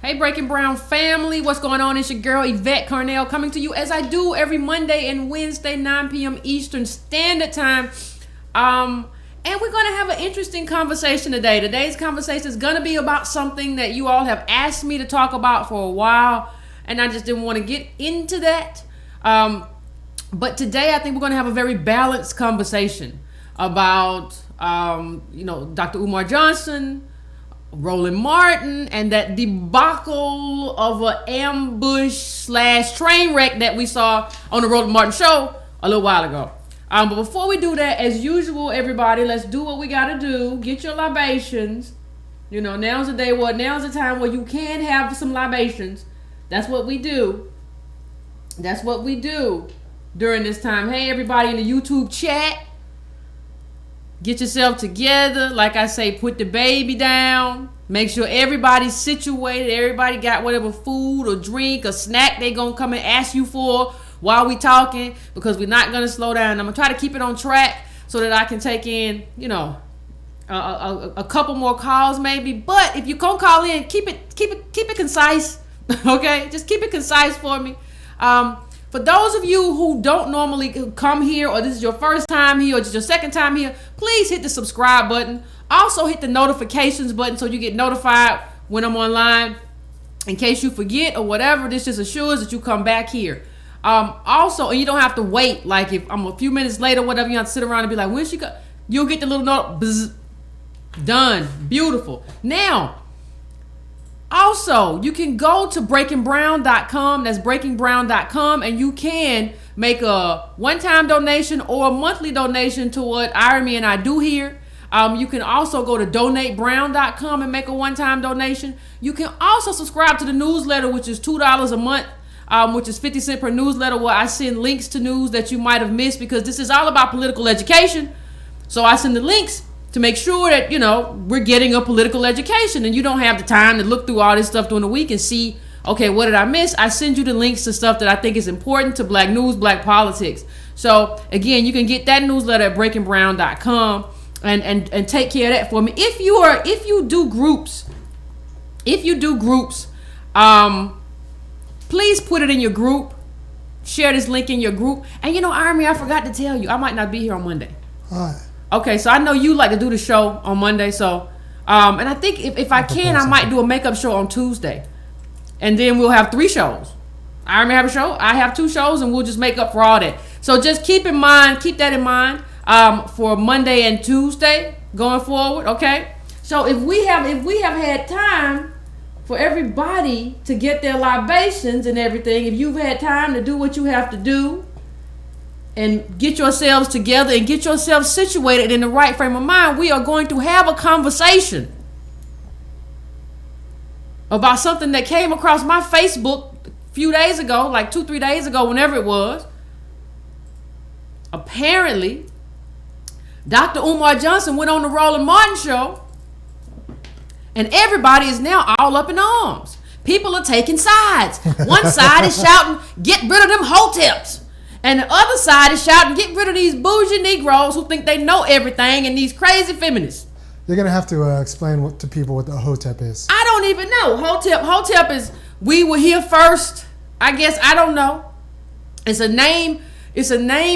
Hey, Breaking Brown family, what's going on? It's your girl Yvette Carnell coming to you as I do every Monday and Wednesday, 9 p.m. Eastern Standard Time. And we're going to have an interesting conversation today. Today's conversation is going to be about something that you all have asked me to talk about for a while, and I just didn't want to get into that. But today I think we're going to have a very balanced conversation about, Dr. Umar Johnson, Roland Martin, and that debacle of an ambush/train wreck that we saw on the Roland Martin show a little while ago. But before we do that, as usual, everybody, let's do what we gotta do. Get your libations. Now's the day. Now's the time where you can have some libations. That's what we do. That's what we do during this time. Hey, everybody in the YouTube chat. Get yourself together. Like I say, put the baby down. Make sure everybody's situated. Everybody got whatever food or drink or snack they gonna come and ask you for while we talking, because we're not gonna slow down. I'm gonna try to keep it on track so that I can take in, a couple more calls maybe. But if you gonna call in, keep it concise. Okay, just keep it concise for me. For those of you who don't normally come here, or this is your first time here, or just your second time here, please hit the subscribe button. Also hit the notifications button so you get notified when I'm online. In case you forget or whatever, this just assures that you come back here. Also, and you don't have to wait. Like if I'm a few minutes later, whatever, you have to sit around and be like, when she go? You'll get the little note. Bzz, done. Beautiful. Now, also, you can go to breakingbrown.com. That's breakingbrown.com, and you can make a one-time donation or a monthly donation to what Iremy and I do here. You can also go to donatebrown.com and make a one-time donation. You can also subscribe to the newsletter, which is $2 a month, which is 50 cents per newsletter, where I send links to news that you might have missed, because this is all about political education. So I send the links to make sure that, we're getting a political education, and you don't have the time to look through all this stuff during the week and see, okay, what did I miss? I send you the links to stuff that I think is important to black news, black politics. So again, you can get that newsletter at breakingbrown.com and take care of that for me. If you do groups, please put it in your group. Share this link in your group. And Iremy, I forgot to tell you, I might not be here on Monday. All right. Okay, so I know you like to do the show on Monday, so and I think if I can, I might do a makeup show on Tuesday, and then we'll have 3 shows. I may have a show, I have 2 shows, and we'll just make up for all that. So just keep that in mind for Monday and Tuesday going forward. Okay. So if we have had time for everybody to get their libations and everything, if you've had time to do what you have to do, and get yourselves together and get yourselves situated in the right frame of mind, we are going to have a conversation about something that came across my Facebook a few days ago, like 2-3 days ago, whenever it was. Apparently, Dr. Umar Johnson went on the Roland Martin show, and everybody is now all up in arms. People are taking sides. One side is shouting, get rid of them hoteps. And the other side is shouting, get rid of these bougie Negroes who think they know everything, and these crazy feminists. You're going to have to explain to people what the hotep is. I don't even know. Hotep is, we were here first. I guess, I don't know. It's a name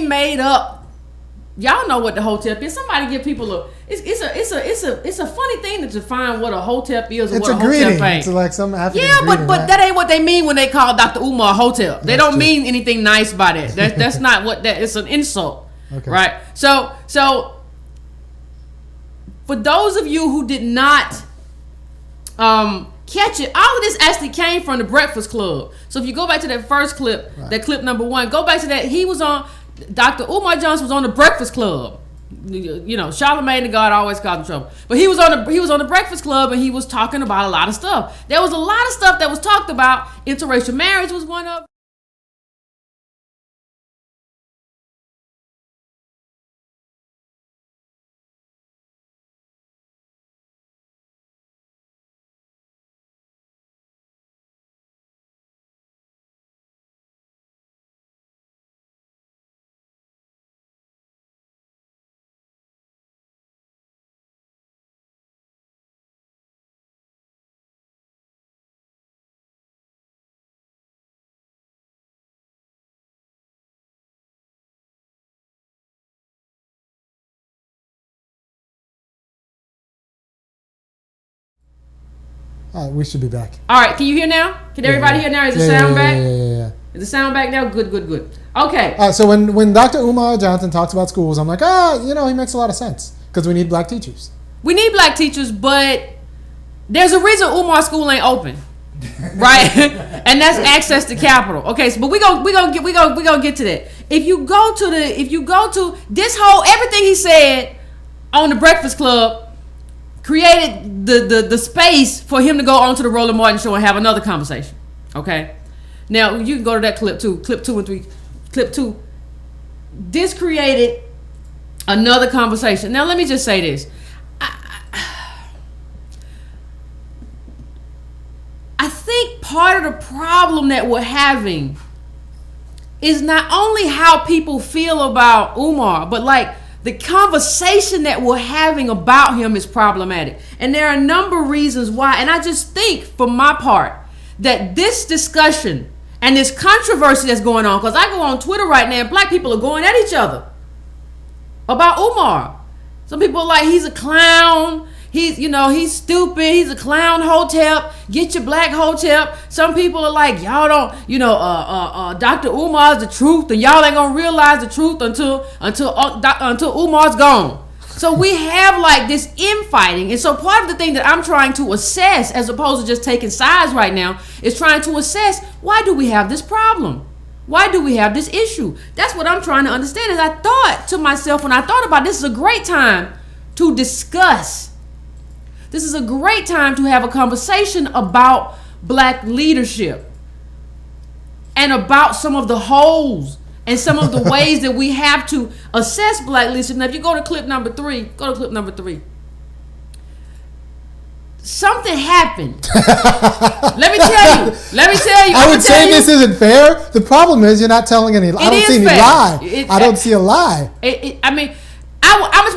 made up. Y'all know what the hotep is. Somebody give people it's a funny thing to define what a hotep is or it's what a greeting. Hotep ain't. It's like some African but greeting, right? That ain't what they mean when they call Dr. Umar hotep. They don't true. mean anything nice by that. That's not what that. It's an insult, okay. Right? So for those of you who did not catch it, all of this actually came from the Breakfast Club. So if you go back to that first clip, right, that clip number 1, go back to that. He was on. Dr. Umar Johnson was on the Breakfast Club. Charlamagne the God always causing trouble, but he was on the Breakfast Club, and he was talking about a lot of stuff. There was a lot of stuff that was talked about. Interracial marriage was one of We should be back. All right, can you hear now? Can everybody hear now? Is the sound back? Yeah. Is the sound back now? Good. Okay. So when Dr. Umar Johnson talks about schools, I'm like, he makes a lot of sense because we need black teachers. We need black teachers, but there's a reason Umar School ain't open, right? And that's access to capital. Okay, so but we gonna get to that. If you go to this whole everything he said on the Breakfast Club created the space for him to go onto the Roland Martin show and have another conversation. Okay, now you can go to that clip 2 and 3. Clip 2. This created another conversation. Now let me just say this. I think part of the problem that we're having is not only how people feel about Umar, but like the conversation that we're having about him is problematic. And there are a number of reasons why. And I just think, for my part, that this discussion and this controversy that's going on, because I go on Twitter right now and black people are going at each other about Umar. Some people are like, he's a clown. He's stupid. He's a clown hotep. Get your black hotep. Some people are like, y'all don't, Dr. Umar's the truth, and y'all ain't gonna realize the truth until Umar's gone. So we have like this infighting, and so part of the thing that I'm trying to assess, as opposed to just taking sides right now, is trying to assess, why do we have this problem? Why do we have this issue? That's what I'm trying to understand. Is I thought to myself when I thought about this is a great time to discuss. This is a great time to have a conversation about black leadership and about some of the holes and some of the ways that we have to assess black leadership. Now, if you go to clip number 3, something happened. Let me tell you. I would say this isn't fair. The problem is you're not telling any. I don't see any lie. I don't see a lie.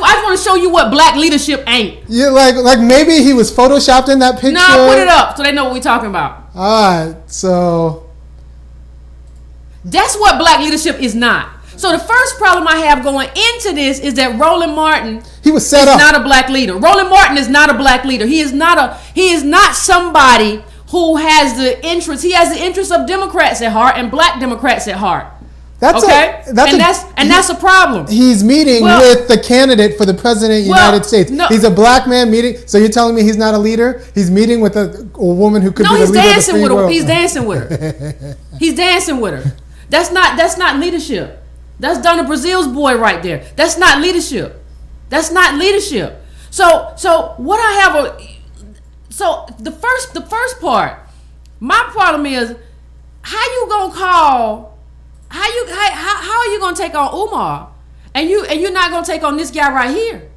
I just want to show you what black leadership ain't. Yeah, like maybe he was photoshopped in that picture. No, put it up so they know what we're talking about. All right, so that's what black leadership is not. So the first problem I have going into this is that Roland Martin is not a black leader. Roland Martin is not a black leader. He is not somebody who has the interest. He has the interests of Democrats at heart and black Democrats at heart. That's a problem. He's meeting with the candidate for the president of the United States. No, he's a black man meeting. So you're telling me he's not a leader? He's meeting with a woman who could be the leader of the free world. He's dancing with her. He's dancing with her. That's not leadership. That's Donna Brazil's boy right there. That's not leadership. So what I have the first part. My problem is how are you gonna take on Umar and you're not gonna take on this guy right here?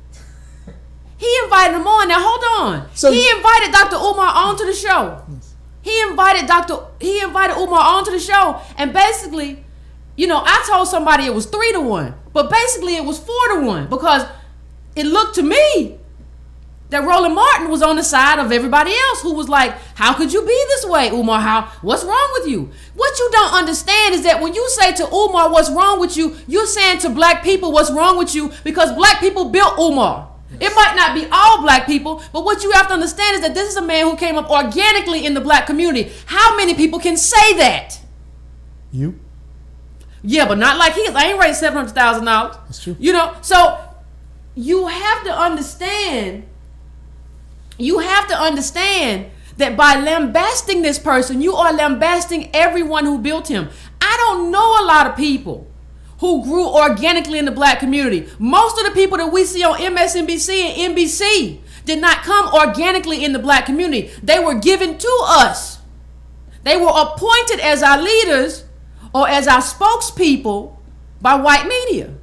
He invited him on. Now hold on. So he invited Dr. Umar onto the show. He invited Umar onto the show, and basically, I told somebody it was 3-1, but basically it was 4-1 because it looked to me that Roland Martin was on the side of everybody else who was like, how could you be this way, Umar? What's wrong with you? What you don't understand is that when you say to Umar, what's wrong with you, you're saying to black people, what's wrong with you, because black people built Umar. It might not be all black people, but what you have to understand is that this is a man who came up organically in the black community. How many people can say that? You? Yeah, but not like he is. I ain't raised $700,000. That's true. So you have to understand that by lambasting this person, you are lambasting everyone who built him. I don't know a lot of people who grew organically in the black community. Most of the people that we see on MSNBC and NBC did not come organically in the black community. They were given to us. They were appointed as our leaders or as our spokespeople by white media.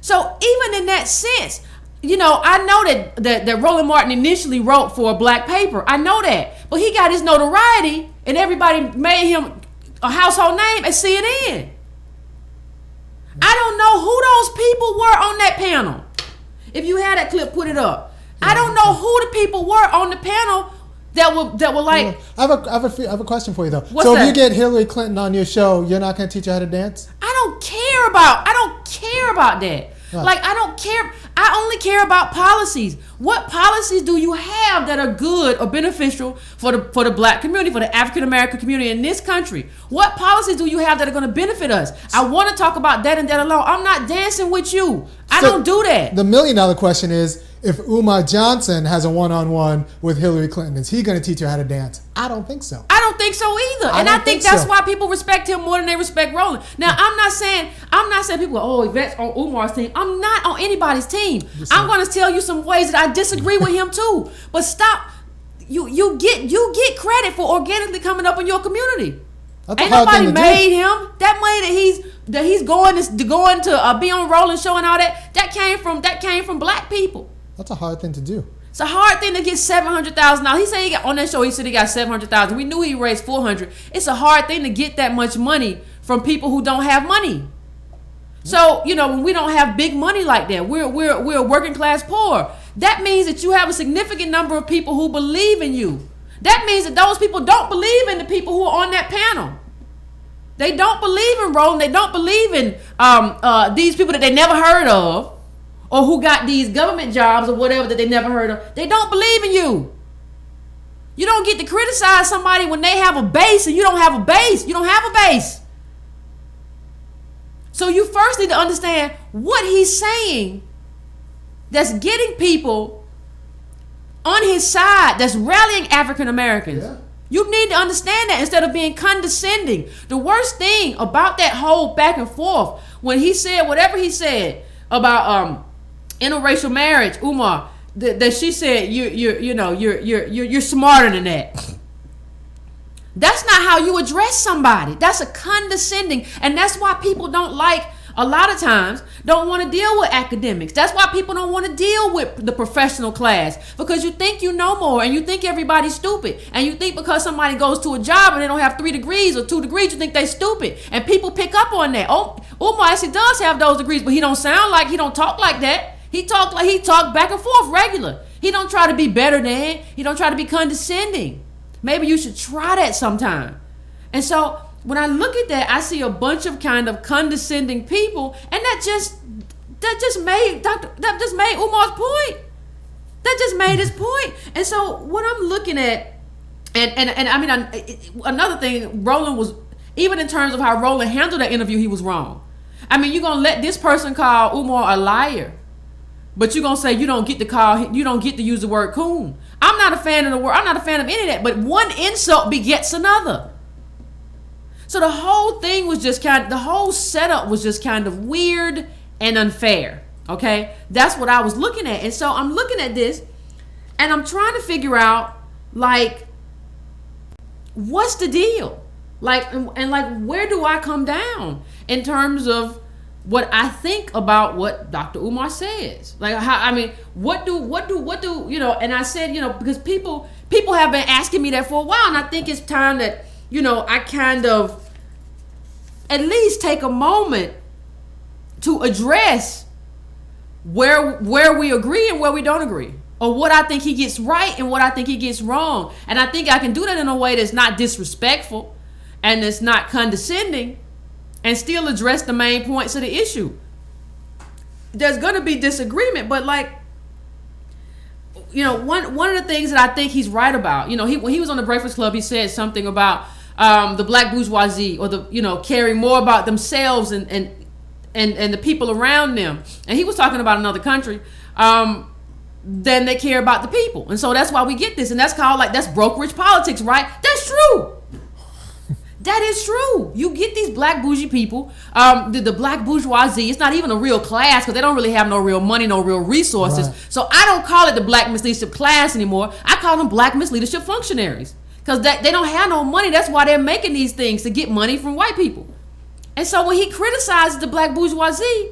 So even in that sense, I know that Roland Martin initially wrote for a black paper. I know that. But he got his notoriety and everybody made him a household name at CNN. I don't know who those people were on that panel. If you had that clip, put it up. I don't know who the people were on the panel that were like. I have a question for you though. What's that? If you get Hillary Clinton on your show, you're not going to teach her how to dance? I don't care about that. Right. Like, I don't care. I only care about policies. What policies do you have that are good or beneficial for the black community, for the African American community in this country? What policies do you have that are going to benefit us? I want to talk about that and that alone. I'm not dancing with you. I don't do that. The $1 million question is, if Umar Johnson has a one-on-one with Hillary Clinton, is he going to teach her how to dance? I don't think so. I don't think so either. And I think that's why people respect him more than they respect Roland. Now, I'm not saying people go, oh, Yvette's on Umar's team. I'm not on anybody's team. I'm going to tell you some ways that I disagree with him too. But stop. You get credit for organically coming up in your community. Ain't nobody made him. That money that he's going to be on Roland show and all that. That came from black people. That's a hard thing to do. It's a hard thing to get $700,000. He said he got on that show. He said he got $700,000. We knew he raised $400,000. It's a hard thing to get that much money from people who don't have money. So when we don't have big money like that, we're working class poor. That means that you have a significant number of people who believe in you. That means that those people don't believe in the people who are on that panel. They don't believe in Roland. They don't believe in these people that they never heard of, or who got these government jobs or whatever that they never heard of. They don't believe in you. You don't get to criticize somebody when they have a base and you don't have a base. You don't have a base. So you first need to understand what he's saying that's getting people on his side, that's rallying African Americans. Yeah. You need to understand that instead of being condescending. The worst thing about that whole back and forth, when he said whatever he said about interracial marriage, Umar, that she said you're smarter than that. That's not how you address somebody. That's a condescending, and that's why people don't like, a lot of times, don't want to deal with academics. That's why people don't want to deal with the professional class, because you think you know more and you think everybody's stupid, and you think because somebody goes to a job and they don't have 3 degrees or 2 degrees, you think they're stupid, and people pick up on that. Oh, Umar actually does have those degrees, but he don't talk like that. He talk back and forth regular. He don't try to be better than. He don't try to be condescending. Maybe you should try that sometime. And so when I look at that, I see a bunch of kind of condescending people, and that just made Umar's point. That just made his point. And so what I'm looking at, and I mean, another thing, Roland was, even in terms of how Roland handled that interview, he was wrong. I mean, you're gonna let this person call Umar a liar, but you're gonna say you don't get to use the word coon. I'm not a fan of the word. I'm not a fan of any of that. But one insult begets another. So the whole thing was just the whole setup was just kind of weird and unfair. Okay, that's what I was looking at. And so I'm looking at this, and I'm trying to figure out, like, what's the deal? Like, and like, where do I come down in terms of what I think about what Dr. Umar says? Like, what do and I said, because people have been asking me that for a while, and I think it's time that, I kind of at least take a moment to address where we agree and where we don't agree, or what I think he gets right and what I think he gets wrong. And I think I can do that in a way that's not disrespectful and that's not condescending, and still address the main points of the issue. There's going to be disagreement, but one of the things that I think he's right about, when he was on the Breakfast Club, he said something about the black bourgeoisie, or caring more about themselves and the people around them. And he was talking about another country than they care about the people. And so that's why we get this. And that's called, that's brokerage politics, right? That's true. That is true. You get these black bougie people, the black bourgeoisie. It's not even a real class, because they don't really have no real money, no real resources. Right. So I don't call it the black misleadership class anymore. I call them black misleadership functionaries, because they don't have no money. That's why they're making these things, to get money from white people. And so when he criticizes the black bourgeoisie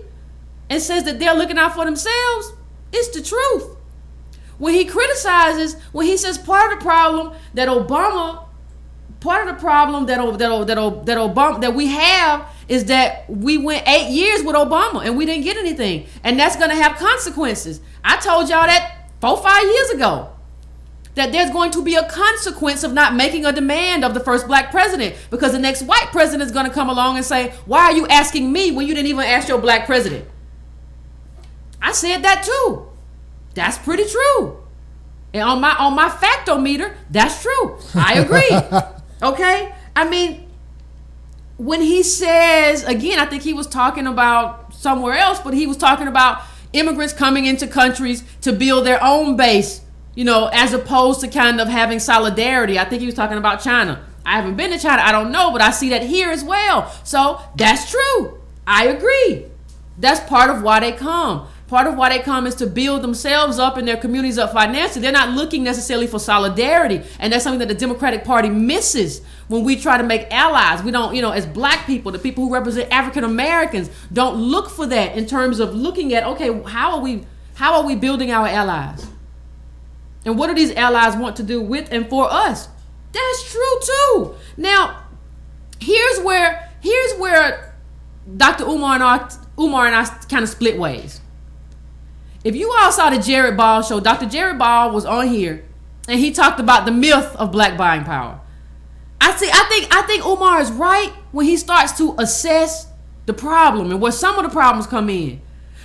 and says that they're looking out for themselves, it's the truth. When he says part of the problem that we have is that we went 8 years with Obama and we didn't get anything, and that's going to have consequences. I told y'all that 4-5 years ago, that there's going to be a consequence of not making a demand of the first black president, because the next white president is going to come along and say, why are you asking me when you didn't even ask your black president? I said that too. That's pretty true. And on my factometer, that's true. I agree. Okay? I mean, when he says, again, I think he was talking about somewhere else, but he was talking about immigrants coming into countries to build their own base, as opposed to kind of having solidarity. I think he was talking about China. I haven't been to China. I don't know, but I see that here as well. So that's true. I agree. That's part of why they come. Part of why they come is to build themselves up and their communities up financially. They're not looking necessarily for solidarity. And that's something that the Democratic Party misses when we try to make allies. We don't, as black people, the people who represent African Americans, don't look for that in terms of looking at, okay, how are we building our allies? And what do these allies want to do with and for us? That's true too. Now, here's where Dr. Umar and I kind of split ways. If you all saw the Jared Ball show, Dr. Jared Ball was on here and he talked about the myth of black buying power. I think Umar is right when he starts to assess the problem and where some of the problems come in.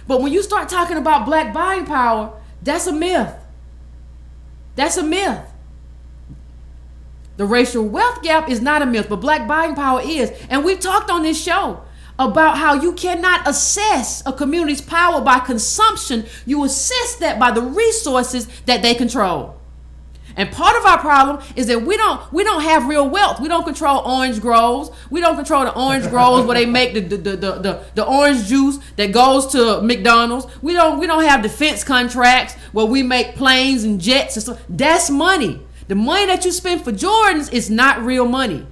But when you start talking about black buying power, that's a myth. That's a myth. The racial wealth gap is not a myth, but black buying power is. And we've talked on this show about how you cannot assess a community's power by consumption. You assess that by the resources that they control. And part of our problem is that we don't have real wealth. We don't control orange groves. We don't control the orange groves where they make the orange juice that goes to McDonald's. We don't have defense contracts where we make planes and jets and stuff. That's money. The money that you spend for Jordans is not real money.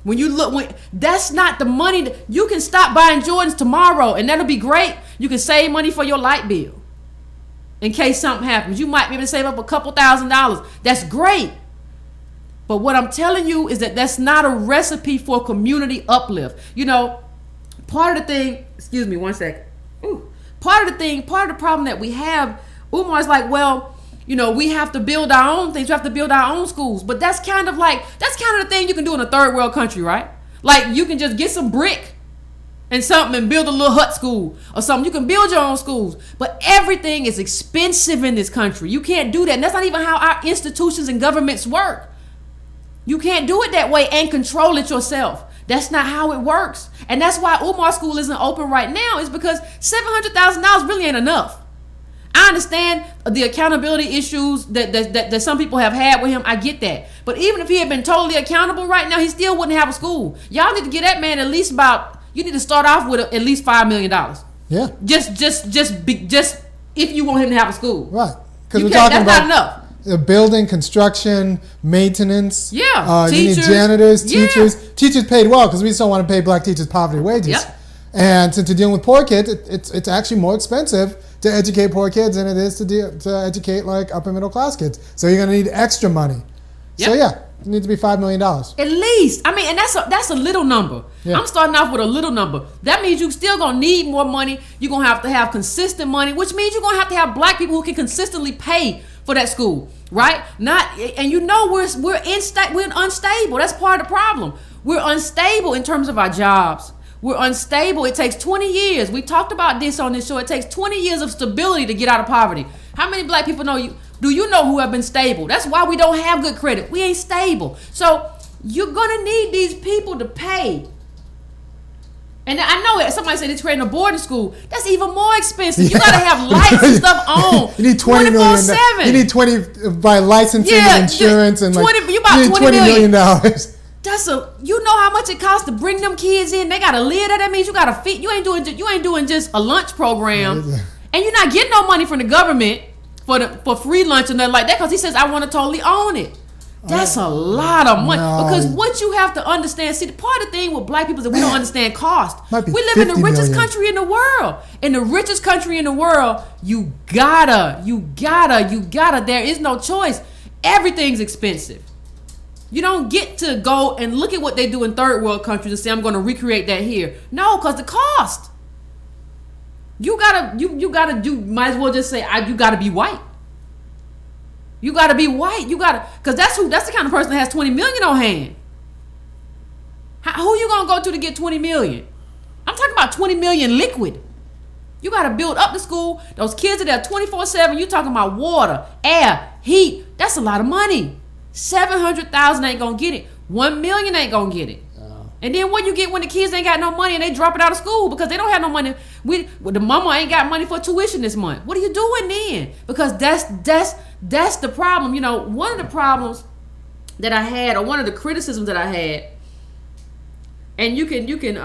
That's not the money that you can stop buying Jordans tomorrow, and that'll be great. You can save money for your light bill in case something happens. You might be able to save up a couple $1,000s. That's great. But what I'm telling you is that that's not a recipe for community uplift. Part of the thing, excuse me one second. Part of the problem that we have, Umar's like, well, we have to build our own things. We have to build our own schools. But that's kind of the thing you can do in a third world country, right? Like you can just get some brick and something and build a little hut school or something. You can build your own schools. But everything is expensive in this country. You can't do that. And that's not even how our institutions and governments work. You can't do it that way and control it yourself. That's not how it works. And that's why Umar School isn't open right now, is because $700,000 really ain't enough. I understand the accountability issues that some people have had with him. I get that. But even if he had been totally accountable right now, he still wouldn't have a school. Y'all need to get that man at least you need to start off with at least $5 million. Yeah. Just if you want him to have a school. Right. Because we're talking about not enough. The building, construction, maintenance. Yeah. You need janitors, teachers. Yeah. Teachers paid well because we just don't want to pay black teachers poverty wages. Yep. And since you're dealing with poor kids, it's actually more expensive to educate poor kids than it is to educate like upper middle class kids. So you're going to need extra money. Yep. So yeah, it needs to be $5 million. At least. I mean, and that's a little number. Yeah. I'm starting off with a little number. That means you're still going to need more money. You're going to have consistent money, which means you're going to have black people who can consistently pay for that school, right? We're unstable. That's part of the problem. We're unstable in terms of our jobs. We're unstable. It takes 20 years. We talked about this on this show. It takes 20 years of stability to get out of poverty. How many black people do you know who have been stable? That's why we don't have good credit. We ain't stable. So you're going to need these people to pay. And I know it. Somebody said they're creating a boarding school. That's even more expensive. You got to have lights and stuff on. You need 20 million. You need 20 by licensing and insurance and you need $20 million. You know how much it costs to bring them kids in? They gotta live there. That means you gotta feed. You ain't doing just a lunch program, and you're not getting no money from the government for free lunch and nothing like that. Because he says I want to totally own it. That's a lot of money. Because what you have to understand, see, the part of the thing with black people is that we don't understand cost. We live in the richest country in the world. In the richest country in the world, you gotta. There is no choice. Everything's expensive. You don't get to go and look at what they do in third world countries and say, I'm going to recreate that here. No, because the cost. You might as well just say, you got to be white. You got to be white. Because that's the kind of person that has 20 million on hand. Who you going to go to get 20 million? I'm talking about 20 million liquid. You got to build up the school. Those kids are there 24/7. You talking about water, air, heat. That's a lot of money. 700,000 ain't gonna get it. 1 million ain't gonna get it. And then what you get when the kids ain't got no money and they drop it out of school because they don't have no money? The mama ain't got money for tuition this month. What are you doing then? Because that's the problem. You know, one of the problems that I had, or one of the criticisms that I had, and you can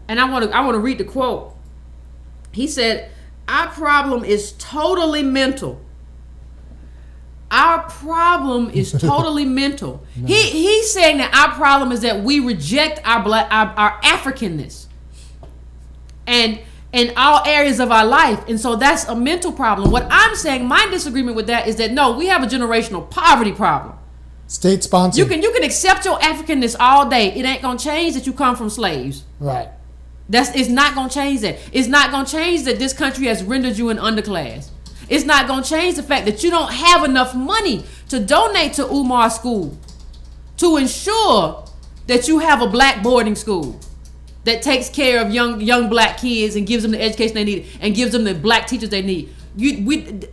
and I want to read the quote. He said, "Our problem is totally mental." Our problem is totally mental. No. He's saying that our problem is that we reject our Africanness and in all areas of our life, and so that's a mental problem. What I'm saying, my disagreement with that is that no, we have a generational poverty problem. State sponsored. You can accept your Africanness all day. It ain't gonna change that you come from slaves. Right. It's not gonna change that. It's not gonna change that this country has rendered you an underclass. It's not going to change the fact that you don't have enough money to donate to Umar school to ensure that you have a black boarding school that takes care of young black kids and gives them the education they need and gives them the black teachers they need.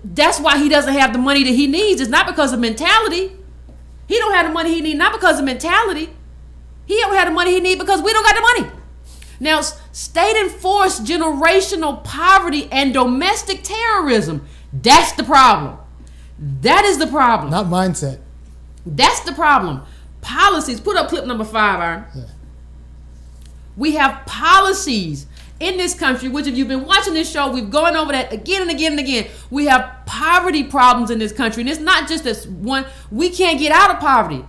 That's why he doesn't have the money that he needs. It's not because of mentality. He don't have the money he needs not because of mentality. He don't have the money he needs because we don't got the money. Now, state-enforced generational poverty and domestic terrorism, that's the problem. That is the problem. Not mindset. That's the problem. Policies. Put up clip number 5, Aaron. Yeah. We have policies in this country, which if you've been watching this show, we've gone over that again and again and again. We have poverty problems in this country. And it's not just this one. We can't get out of poverty.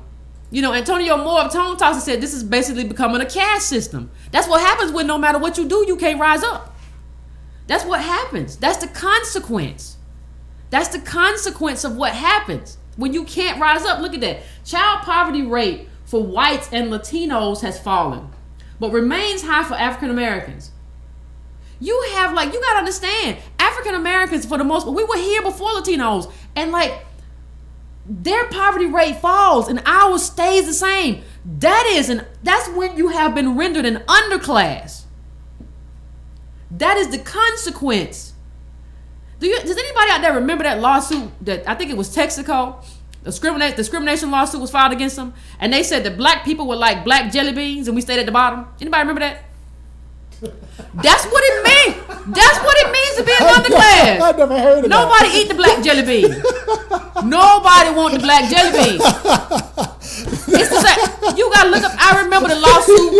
You know, Antonio Moore of Tone Talks said this is basically becoming a caste system. That's what happens when no matter what you do, you can't rise up. That's what happens. That's the consequence. That's the consequence of what happens when you can't rise up. Look at that. Child poverty rate for whites and Latinos has fallen, but remains high for African Americans. You got to understand, African Americans, for the most part, we were here before Latinos, and their poverty rate falls and ours stays the same. That's when you have been rendered an underclass. That is the consequence. Does anybody out there remember that lawsuit that I think it was Texaco? The discrimination lawsuit was filed against them, and they said that black people were like black jelly beans and we stayed at the bottom. Anybody remember that? That's what it means. That's what it means to be an underclass. I've never heard of Nobody eat the black jelly bean. Nobody want the black jelly bean. It's the same. You gotta look up. I remember the lawsuit.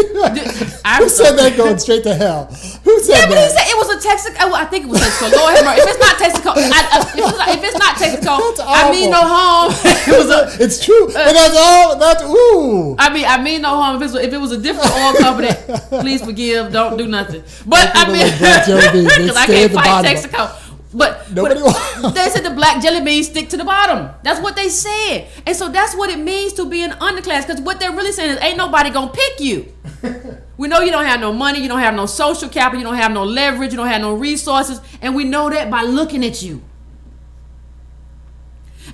Who said that going straight to hell? Who said that? But he said it was a Texaco. I think it was Texaco. Lord have mercy. If it's not Texaco, if it's not Texaco, I mean no harm. It's true. But that's all. That's ooh. I mean no harm. If it was a different oil company, please forgive. Don't do nothing. But I mean, because I can't fight Texaco. But they said the black jelly beans stick to the bottom. That's what they said. And so that's what it means to be an underclass. Because what they're really saying is ain't nobody going to pick you. We know you don't have no money. You don't have no social capital. You don't have no leverage. You don't have no resources. And we know that by looking at you.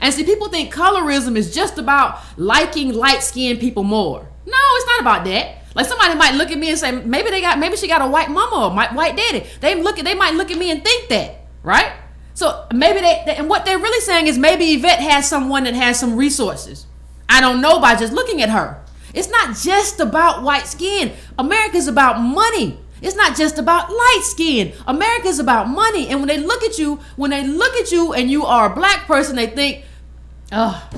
And see, people think colorism is just about liking light-skinned people more. No, it's not about that. Like somebody might look at me and say, maybe she got a white mama or white daddy. They might look at me and think that. Right? So maybe and what they're really saying is maybe Yvette has someone that has some resources. I don't know by just looking at her. It's not just about white skin. America's about money. It's not just about light skin. America's about money. And when they look at you and you are a black person, they think, oh,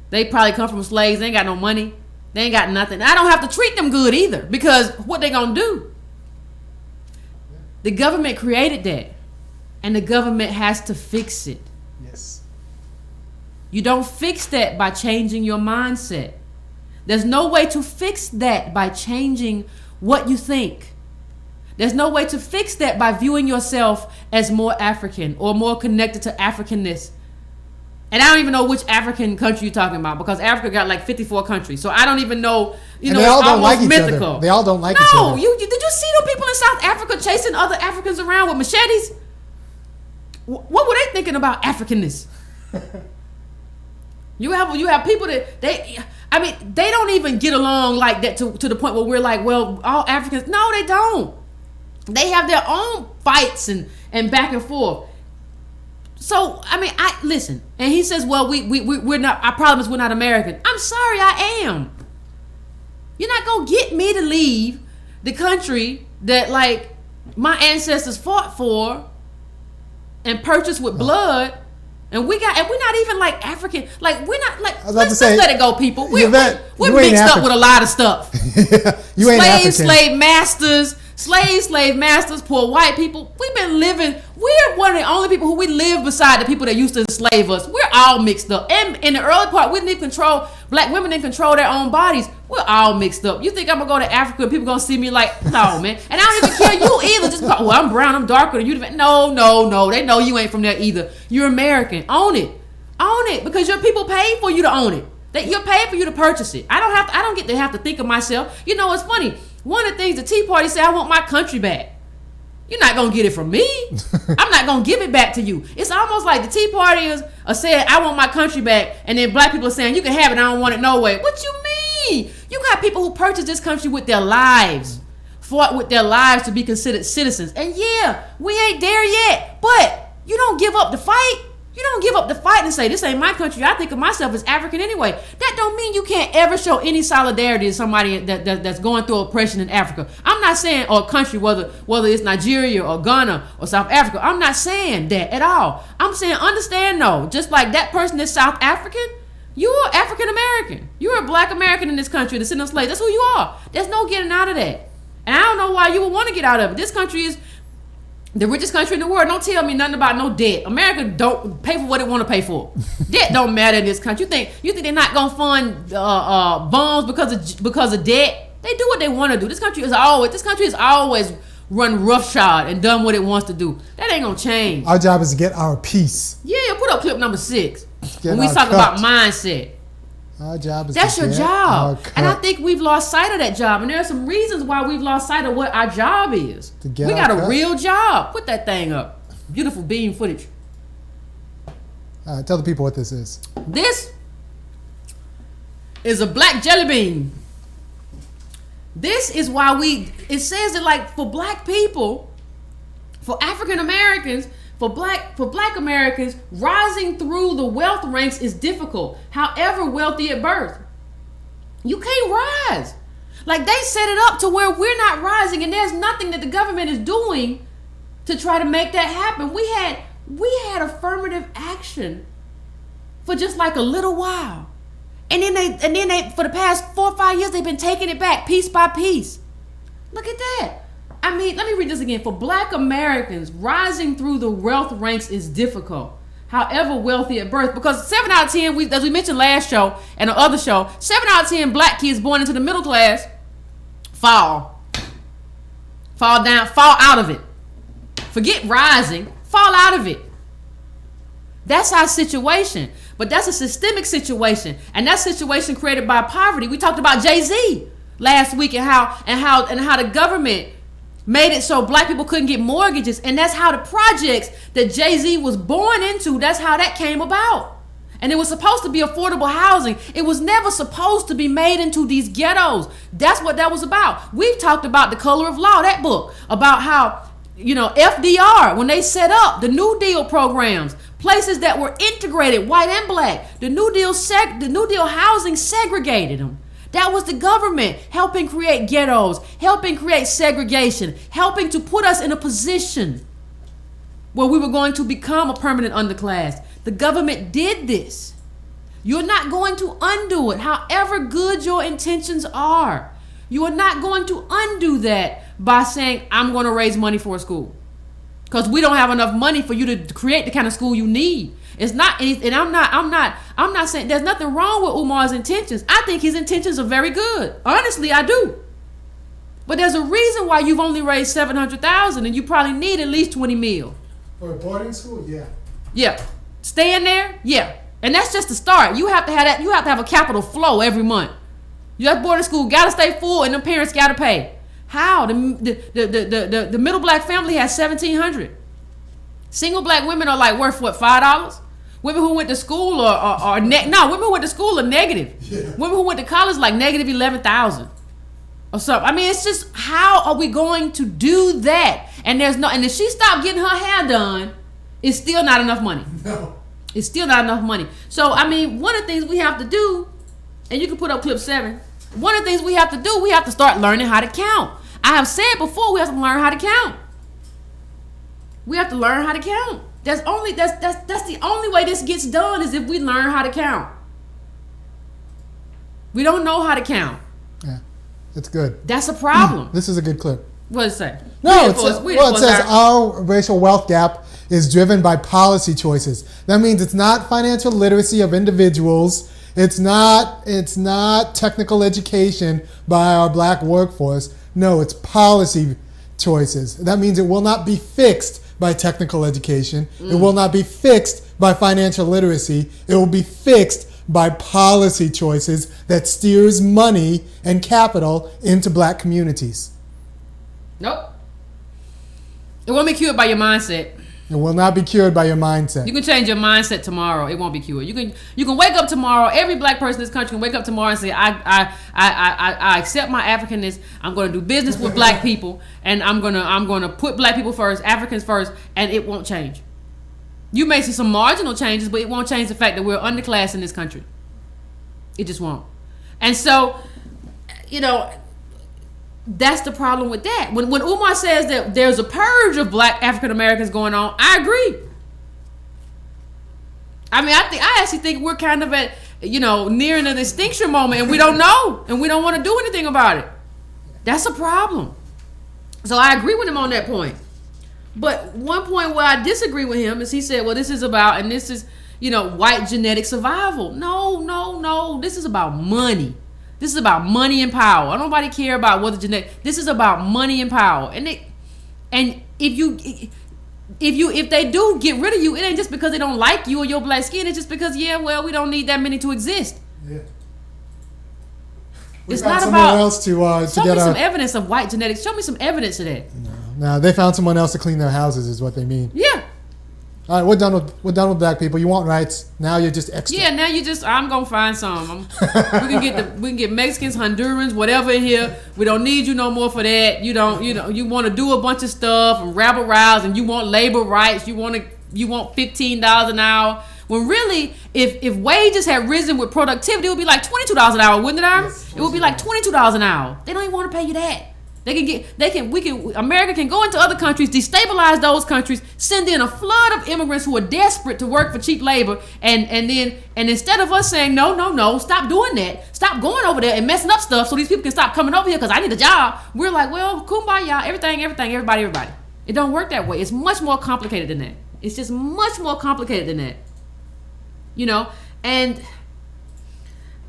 they probably come from slaves. They ain't got no money. They ain't got nothing. I don't have to treat them good either because what they gonna do? The government created that. And the government has to fix it. Yes. You don't fix that by changing your mindset. There's no way to fix that by changing what you think. There's no way to fix that by viewing yourself as more African or more connected to Africanness. And I don't even know which African country you're talking about because Africa got like 54 countries. So I don't even know, and they all don't like each other. They all don't like each other. No, did you see those people in South Africa chasing other Africans around with machetes? What were they thinking about Africanness? You have people that they don't even get along like that to the point where we're like, well, all Africans. No, they don't. They have their own fights and back and forth. So, I mean, listen. And he says, well, we're not, our problem is we're not American. I'm sorry, I am. You're not going to get me to leave the country that, like, my ancestors fought for and purchased with blood. And we're not even like African. Like, we're not like, let's let it go, people. We're mixed up with a lot of stuff. You ain't African. Slave masters, poor white people. We're one of the only people who we live beside the people that used to enslave us. We're all mixed up. And in the early part, we didn't control, black women didn't control their own bodies. We're all mixed up. You think I'm going to go to Africa and people going to see me like, no, man. And I don't even care you either. Just, well, I'm brown, I'm darker than you. No. They know you ain't from there either. You're American. Own it. Because your people paid for you to own it. You're paid for you to purchase it. I don't get to have to think of myself. You know, it's funny. One of the things the Tea Party said, I want my country back. You're not going to get it from me. I'm not going to give it back to you. It's almost like the Tea Partyers are saying, I want my country back. And then black people are saying, you can have it. I don't want it no way. What you mean? You got people who purchased this country with their lives, fought with their lives to be considered citizens. And yeah, we ain't there yet. But you don't give up the fight. You don't give up the fight and say, this ain't my country. I think of myself as African anyway. That don't mean you can't ever show any solidarity to somebody that's going through oppression in Africa. I'm not saying, or a country, whether it's Nigeria or Ghana or South Africa. I'm not saying that at all. I'm saying, understand though, just like that person that's South African, you're African American. You're a black American in this country that's in a slave. That's who you are. There's no getting out of that. And I don't know why you would want to get out of it. This country is the richest country in the world. Don't tell me nothing about no debt. America don't pay for what it want to pay for. Debt don't matter in this country. You think they're not gonna fund bonds because of debt? They do what they want to do. This country has always run roughshod and done what it wants to do. That ain't gonna change. Our job is to get our peace. Yeah, put up clip number 6 when we talk about mindset. Our job is that's your job. And I think we've lost sight of that job. And there are some reasons why we've lost sight of what our job is. We got a real job. Put that thing up. Beautiful beam footage. Tell the people what this is. This is a black jelly bean. This is why it says that, like, for black people, for African Americans, for black Americans, rising through the wealth ranks is difficult. However wealthy at birth, you can't rise. Like, they set it up to where we're not rising, and there's nothing that the government is doing to try to make that happen. We had affirmative action for just like a little while, and then they for the past 4 or 5 years they've been taking it back piece by piece. Look at that. I mean, let me read this again. For black Americans, rising through the wealth ranks is difficult. However wealthy at birth, because 7 out of 10, as we mentioned last show and the other show, 7 out of 10 black kids born into the middle class fall out of it. Forget rising, fall out of it. That's our situation. But that's a systemic situation, and that situation created by poverty. We talked about Jay-Z last week and how the government made it so black people couldn't get mortgages, and that's how the projects that Jay-Z was born into, that's how that came about. And it was supposed to be affordable housing. It was never supposed to be made into these ghettos. That's what that was about. We've talked about The Color of Law, that book, about how, you know, FDR, when they set up the New Deal programs, places that were integrated, white and black, the New Deal housing segregated them. That was the government helping create ghettos, helping create segregation, helping to put us in a position where we were going to become a permanent underclass. The government did this. You're not going to undo it, however good your intentions are. You are not going to undo that by saying, I'm going to raise money for a school. Because we don't have enough money for you to create the kind of school you need. It's not, and I'm not saying there's nothing wrong with Umar's intentions. I think his intentions are very good. Honestly, I do. But there's a reason why you've only raised $700,000 and you probably need at least 20 mil. For a boarding school, yeah. Yeah. Staying there, yeah. And that's just the start. You have to have that. You have to have a capital flow every month. Your boarding school gotta stay full, and the parents gotta pay. How? The middle black family has $1,700. Single black women are like worth what, $5? Women who went to school women who went to school are negative. Yeah. Women who went to college like negative 11,000. or something. I mean, it's just, how are we going to do that? And and if she stopped getting her hair done, it's still not enough money. No. It's still not enough money. So, I mean, one of the things we have to do, and you can put up clip 7, one of the things we have to do, we have to start learning how to count. I have said before, we have to learn how to count. We have to learn how to count. That's the only way this gets done, is if we learn how to count. We don't know how to count. Yeah, it's good. That's a problem. This is a good clip. What does it say? No, it says our racial wealth gap is driven by policy choices. That means it's not financial literacy of individuals. It's not technical education by our black workforce. No, it's policy choices. That means it will not be fixed by technical education. It will not be fixed by financial literacy. It will be fixed by policy choices that steers money and capital into black communities. Nope. It won't be cured by your mindset. It will not be cured by your mindset. You can change your mindset tomorrow. It won't be cured. You can wake up tomorrow. Every black person in this country can wake up tomorrow and say, I accept my Africanness. I'm going to do business with black people, and I'm gonna put black people first, Africans first, and it won't change. You may see some marginal changes, but it won't change the fact that we're underclass in this country. It just won't. And so, that's the problem with that. When Umar says that there's a purge of black African Americans going on, I agree. I mean, I actually think we're kind of at, nearing an extinction moment, and we don't know, and we don't want to do anything about it. That's a problem. So I agree with him on that point. But one point where I disagree with him is he said, well, this is about, and this is, white genetic survival. No. This is about money. This is about money and power. I don't nobody care about what the genetic. This is about money and power. And if they do get rid of you, it ain't just because they don't like you or your black skin. It's just because, we don't need that many to exist. Yeah. It's not about else to show get me some evidence of white genetics. Show me some evidence of that. No, they found someone else to clean their houses, is what they mean. Yeah. All right, we're done with black people. You want rights? Now you're just extra. Yeah, now you just. I'm gonna find some. We can get Mexicans, Hondurans, whatever in here. We don't need you no more for that. You want to do a bunch of stuff and rabble rouse, and you want labor rights. You want $15 an hour. When really, if wages had risen with productivity, it would be like $22 an hour, wouldn't it? Yes, it would be like $22 an hour. They don't even want to pay you that. America can go into other countries, destabilize those countries, send in a flood of immigrants who are desperate to work for cheap labor, and instead of us saying no, stop doing that, stop going over there and messing up stuff so these people can stop coming over here because I need a job, we're like, well, kumbaya, everything, everybody. It don't work that way. It's much more complicated than that. It's just much more complicated than that. And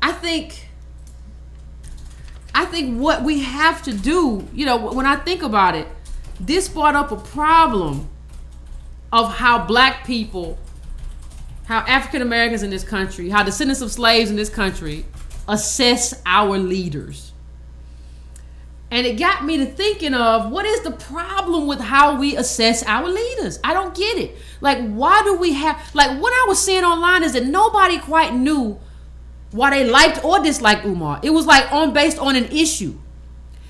I think what we have to do, when I think about it, this brought up a problem of how black people, how African Americans in this country, how descendants of slaves in this country assess our leaders. And it got me to thinking of, what is the problem with how we assess our leaders? I don't get it. Why do we have, what I was seeing online is that nobody quite knew why they liked or disliked Umar. It was based on an issue.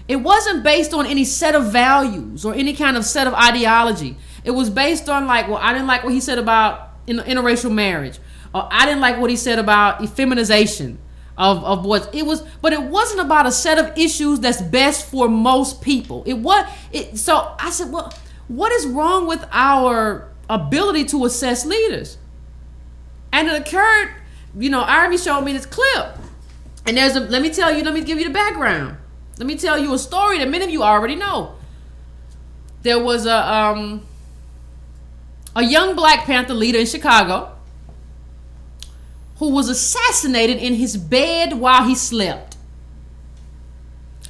It wasn't based on any set of values or any kind of set of ideology. It was based on I didn't like what he said about interracial marriage, or I didn't like what he said about effeminization of what it was. But it wasn't about a set of issues that's best for most people. So I said, well, what is wrong with our ability to assess leaders? And it occurred. Ivy showed me this clip, and let me give you the background. Let me tell you a story that many of you already know. There was a young Black Panther leader in Chicago who was assassinated in his bed while he slept.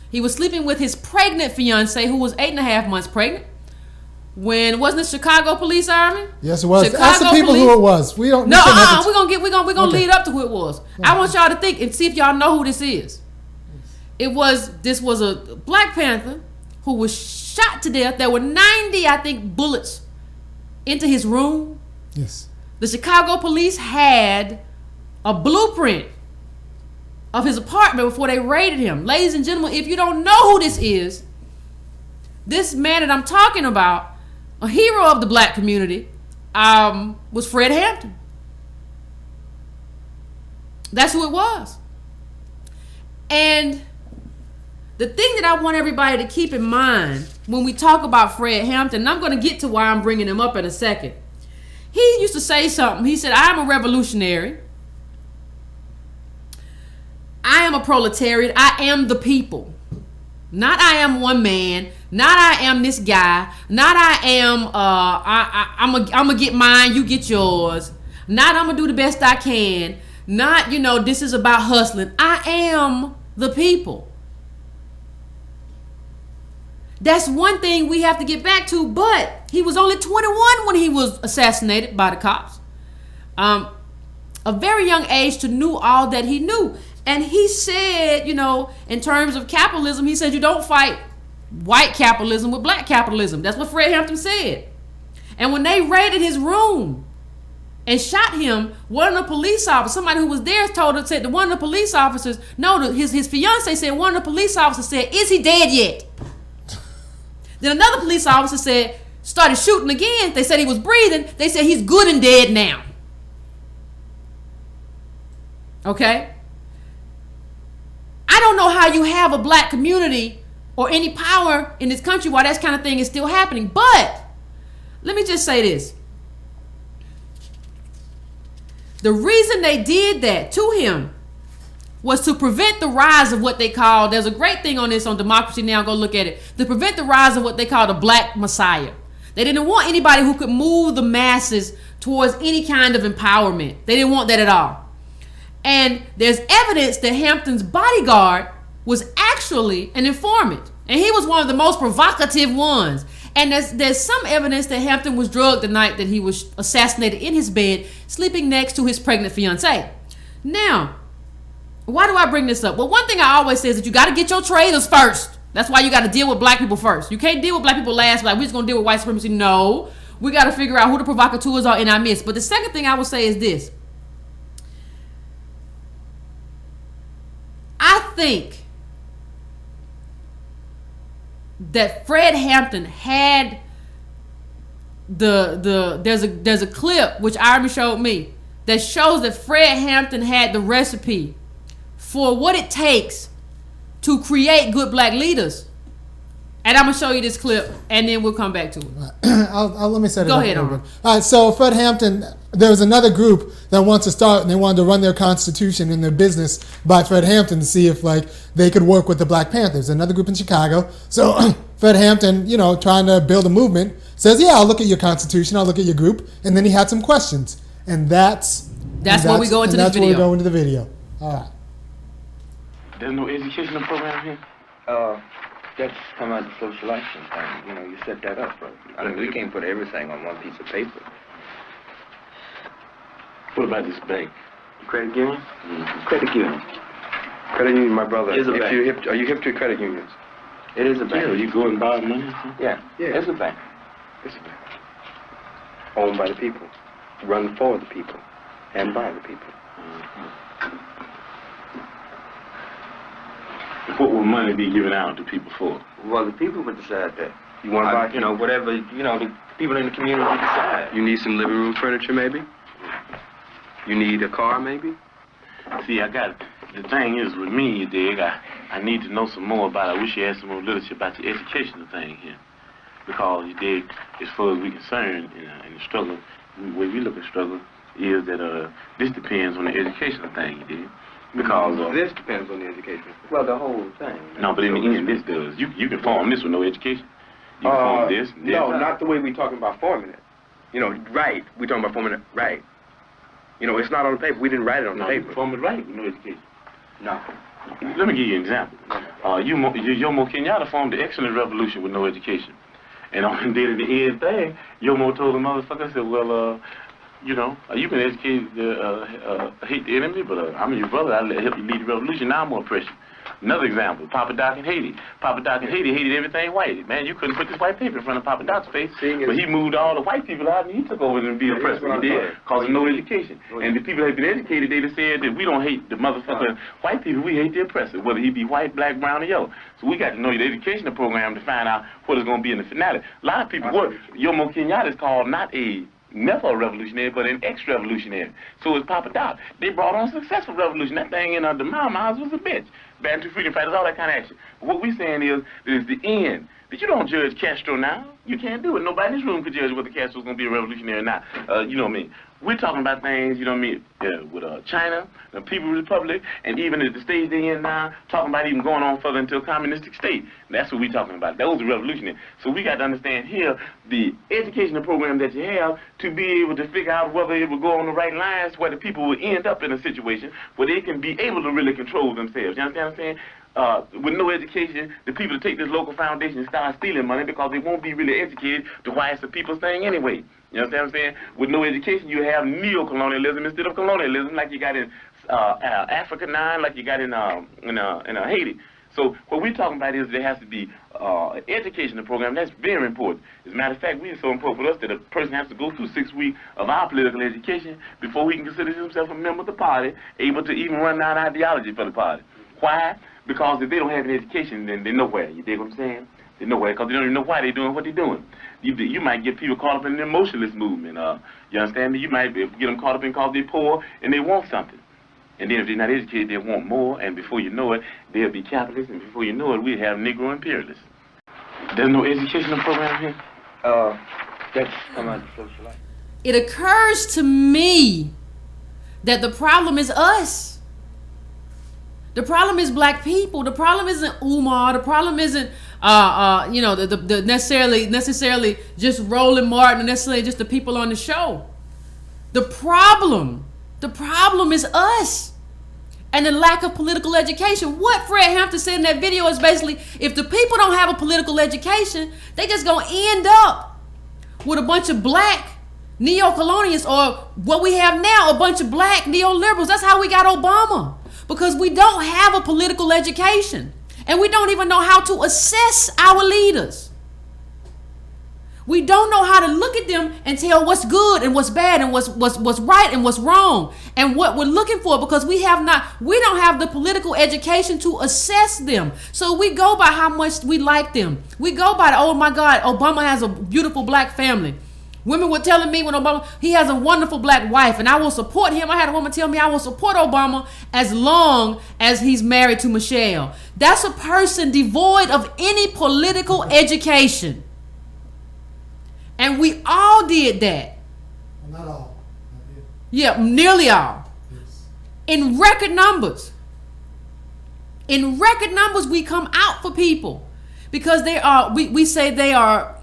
He was sleeping with his pregnant fiance, who was 8.5 months pregnant. Wasn't it Chicago police, Army? Yes, it was. Ask the people who it was. We don't. No, we're gonna lead up to who it was. Okay. I want y'all to think and see if y'all know who this is. This was a Black Panther who was shot to death. There were 90, I think, bullets into his room. Yes. The Chicago police had a blueprint of his apartment before they raided him. Ladies and gentlemen, if you don't know who this is, this man that I'm talking about, a hero of the black community, was Fred Hampton. That's who it was. And the thing that I want everybody to keep in mind when we talk about Fred Hampton, and I'm going to get to why I'm bringing him up in a second. He used to say something. He said, I am a revolutionary. I am a proletariat. I am the people. Not I am one man. Not I am this guy. Not I am, I'm going to get mine, you get yours. Not I'm going to do the best I can. Not, this is about hustling. I am the people. That's one thing we have to get back to, but he was only 21 when he was assassinated by the cops. A very young age to know all that he knew. And he said, in terms of capitalism, he said you don't fight white capitalism with black capitalism. That's what Fred Hampton said. And when they raided his room and shot him, one of the police officers, somebody who was there said to one of the police officers, his fiance said, one of the police officers said, is he dead yet? Then another police officer started shooting again. They said he was breathing. They said he's good and dead now. Okay? I don't know how you have a black community or any power in this country while that kind of thing is still happening. But let me just say this. The reason they did that to him was to prevent the rise of what they call, there's a great thing on this on Democracy Now, go look at it, to prevent the rise of what they call the black messiah. They didn't want anybody who could move the masses towards any kind of empowerment. They didn't want that at all. And there's evidence that Hampton's bodyguard was actually an informant. And he was one of the most provocative ones. And there's some evidence that Hampton was drugged the night that he was assassinated in his bed, sleeping next to his pregnant fiancée. Now, why do I bring this up? Well, one thing I always say is that you got to get your traitors first. That's why you got to deal with black people first. You can't deal with black people last, like we're just going to deal with white supremacy. No, we got to figure out who the provocateurs are in our midst. But the second thing I would say is this. I think that Fred Hampton had there's a clip which Irby showed me that shows that Fred Hampton had the recipe for what it takes to create good black leaders. And I'm gonna show you this clip, and then we'll come back to it. Let me set it up. Go ahead, Umar. All right. So Fred Hampton, there was another group that wants to start, and they wanted to run their constitution and their business by Fred Hampton to see if they could work with the Black Panthers. Another group in Chicago. So Fred Hampton, trying to build a movement, says, "Yeah, I'll look at your constitution, I'll look at your group," and then he had some questions, and that's where we go into this video. That's where we go into the video. All right. There's no educational program here? That's come out of the social action thing. You set that up, bro. I mean, we can't put everything on one piece of paper. What about this bank? Credit union? Mm-hmm. Credit union. Credit union, my brother. Is a bank. Are you hip to credit unions? It is a bank. Yeah, you go and borrow money? Yeah, it's a bank. It's a bank. Owned by the people. Run for the people. And by the people. Mm-hmm. What will money be given out to people for? Well, the people would decide that. You want to buy, whatever, the people in the community decide. You need some living room furniture, maybe? You need a car, maybe? See, the thing is with me, you dig, I need to know some more about it. I wish you had some more literature about the educational thing here. Because, you dig, as far as we're concerned in the struggle, the way we look at struggle is that this depends on the educational thing, you dig. Because this depends on the education. Well, the whole thing. No, but in the end, this does. You can form this with no education. You can form this. No, not the way we're talking about forming it. Right. We're talking about forming it right. It's not on the paper. We didn't write it on the paper. You form it right with no education. No. Let me give you an example. Jomo Kenyatta formed the excellent revolution with no education. And on the day of the end thing, Jomo told the motherfucker, said, well, you've been educated to hate the enemy, but I'm your brother. I'll help you lead the revolution. Now I'm more pressure. Another example, Papa Doc in Haiti. Papa Doc in Haiti hated everything white. Man, you couldn't put this white paper in front of Papa Doc's face, but he moved all the white people out and he took over and be a president. He did, causing no education. And the people that have been educated, they just said that we don't hate the motherfucking white people, we hate the oppressor, whether he be white, black, brown, or yellow. So we got to know the educational program to find out what is going to be in the finale. A lot of people, Jomo Kenyatta is called not a never a revolutionary, but an ex-revolutionary. So is Papa Doc. They brought on a successful revolution. That thing in the Mao's was a bitch. Bantu freedom fighters, all that kind of action. But what we're saying is the end. That you don't judge Castro now. You can't do it. Nobody in this room could judge whether Castro's going to be a revolutionary or not. You know what I mean? We're talking about things, you know what I mean, with China, the People's Republic, and even at the stage they're in now, talking about even going on further into a communistic state. That's what we're talking about. Those are revolutionary. So we got to understand here the educational program that you have to be able to figure out whether it will go on the right lines where the people will end up in a situation where they can be able to really control themselves. You understand what I'm saying? With no education, the people take this local foundation and start stealing money because they won't be really educated to why it's the people's thing anyway. You understand what I'm saying? With no education, you have neo-colonialism instead of colonialism, like you got in Africa 9, like you got in Haiti. So what we're talking about is there has to be an educational program. That's very important. As a matter of fact, it's so important for us that a person has to go through 6 weeks of our political education before he can consider himself a member of the party, able to even run down ideology for the party. Why? Because if they don't have an education, then they're nowhere. You dig what I'm saying? They're nowhere because they don't even know why they're doing what they're doing. You might get people caught up in the emotionalist movement. You understand me? You might get them caught up in because they're poor and they want something. And then if they're not educated, they want more. And before you know it, they'll be capitalists. And before you know it, we have Negro imperialists. There's no educational program here? That's come out of social life. It occurs to me that the problem is us. The problem is black people. The problem isn't Umar. The problem isn't, the necessarily just Roland Martin, or necessarily just the people on the show. The problem is us. And the lack of political education. What Fred Hampton said in that video is basically, if the people don't have a political education, they just gonna end up with a bunch of black neo-colonialists, or what we have now, a bunch of black neoliberals. That's how we got Obama. Because we don't have a political education. And we don't even know how to assess our leaders. We don't know how to look at them and tell what's good and what's bad and what's right and what's wrong and what we're looking for, because we don't have the political education to assess them. So we go by how much we like them. We go by, oh my God, Obama has a beautiful black family. Women were telling me when Obama, he has a wonderful black wife, and I will support him. I had a woman tell me I will support Obama as long as he's married to Michelle. That's a person devoid of any political education. And we all did that. Well, not all. Yeah, nearly all. Yes. In record numbers. In record numbers, we come out for people because they are, we say they are,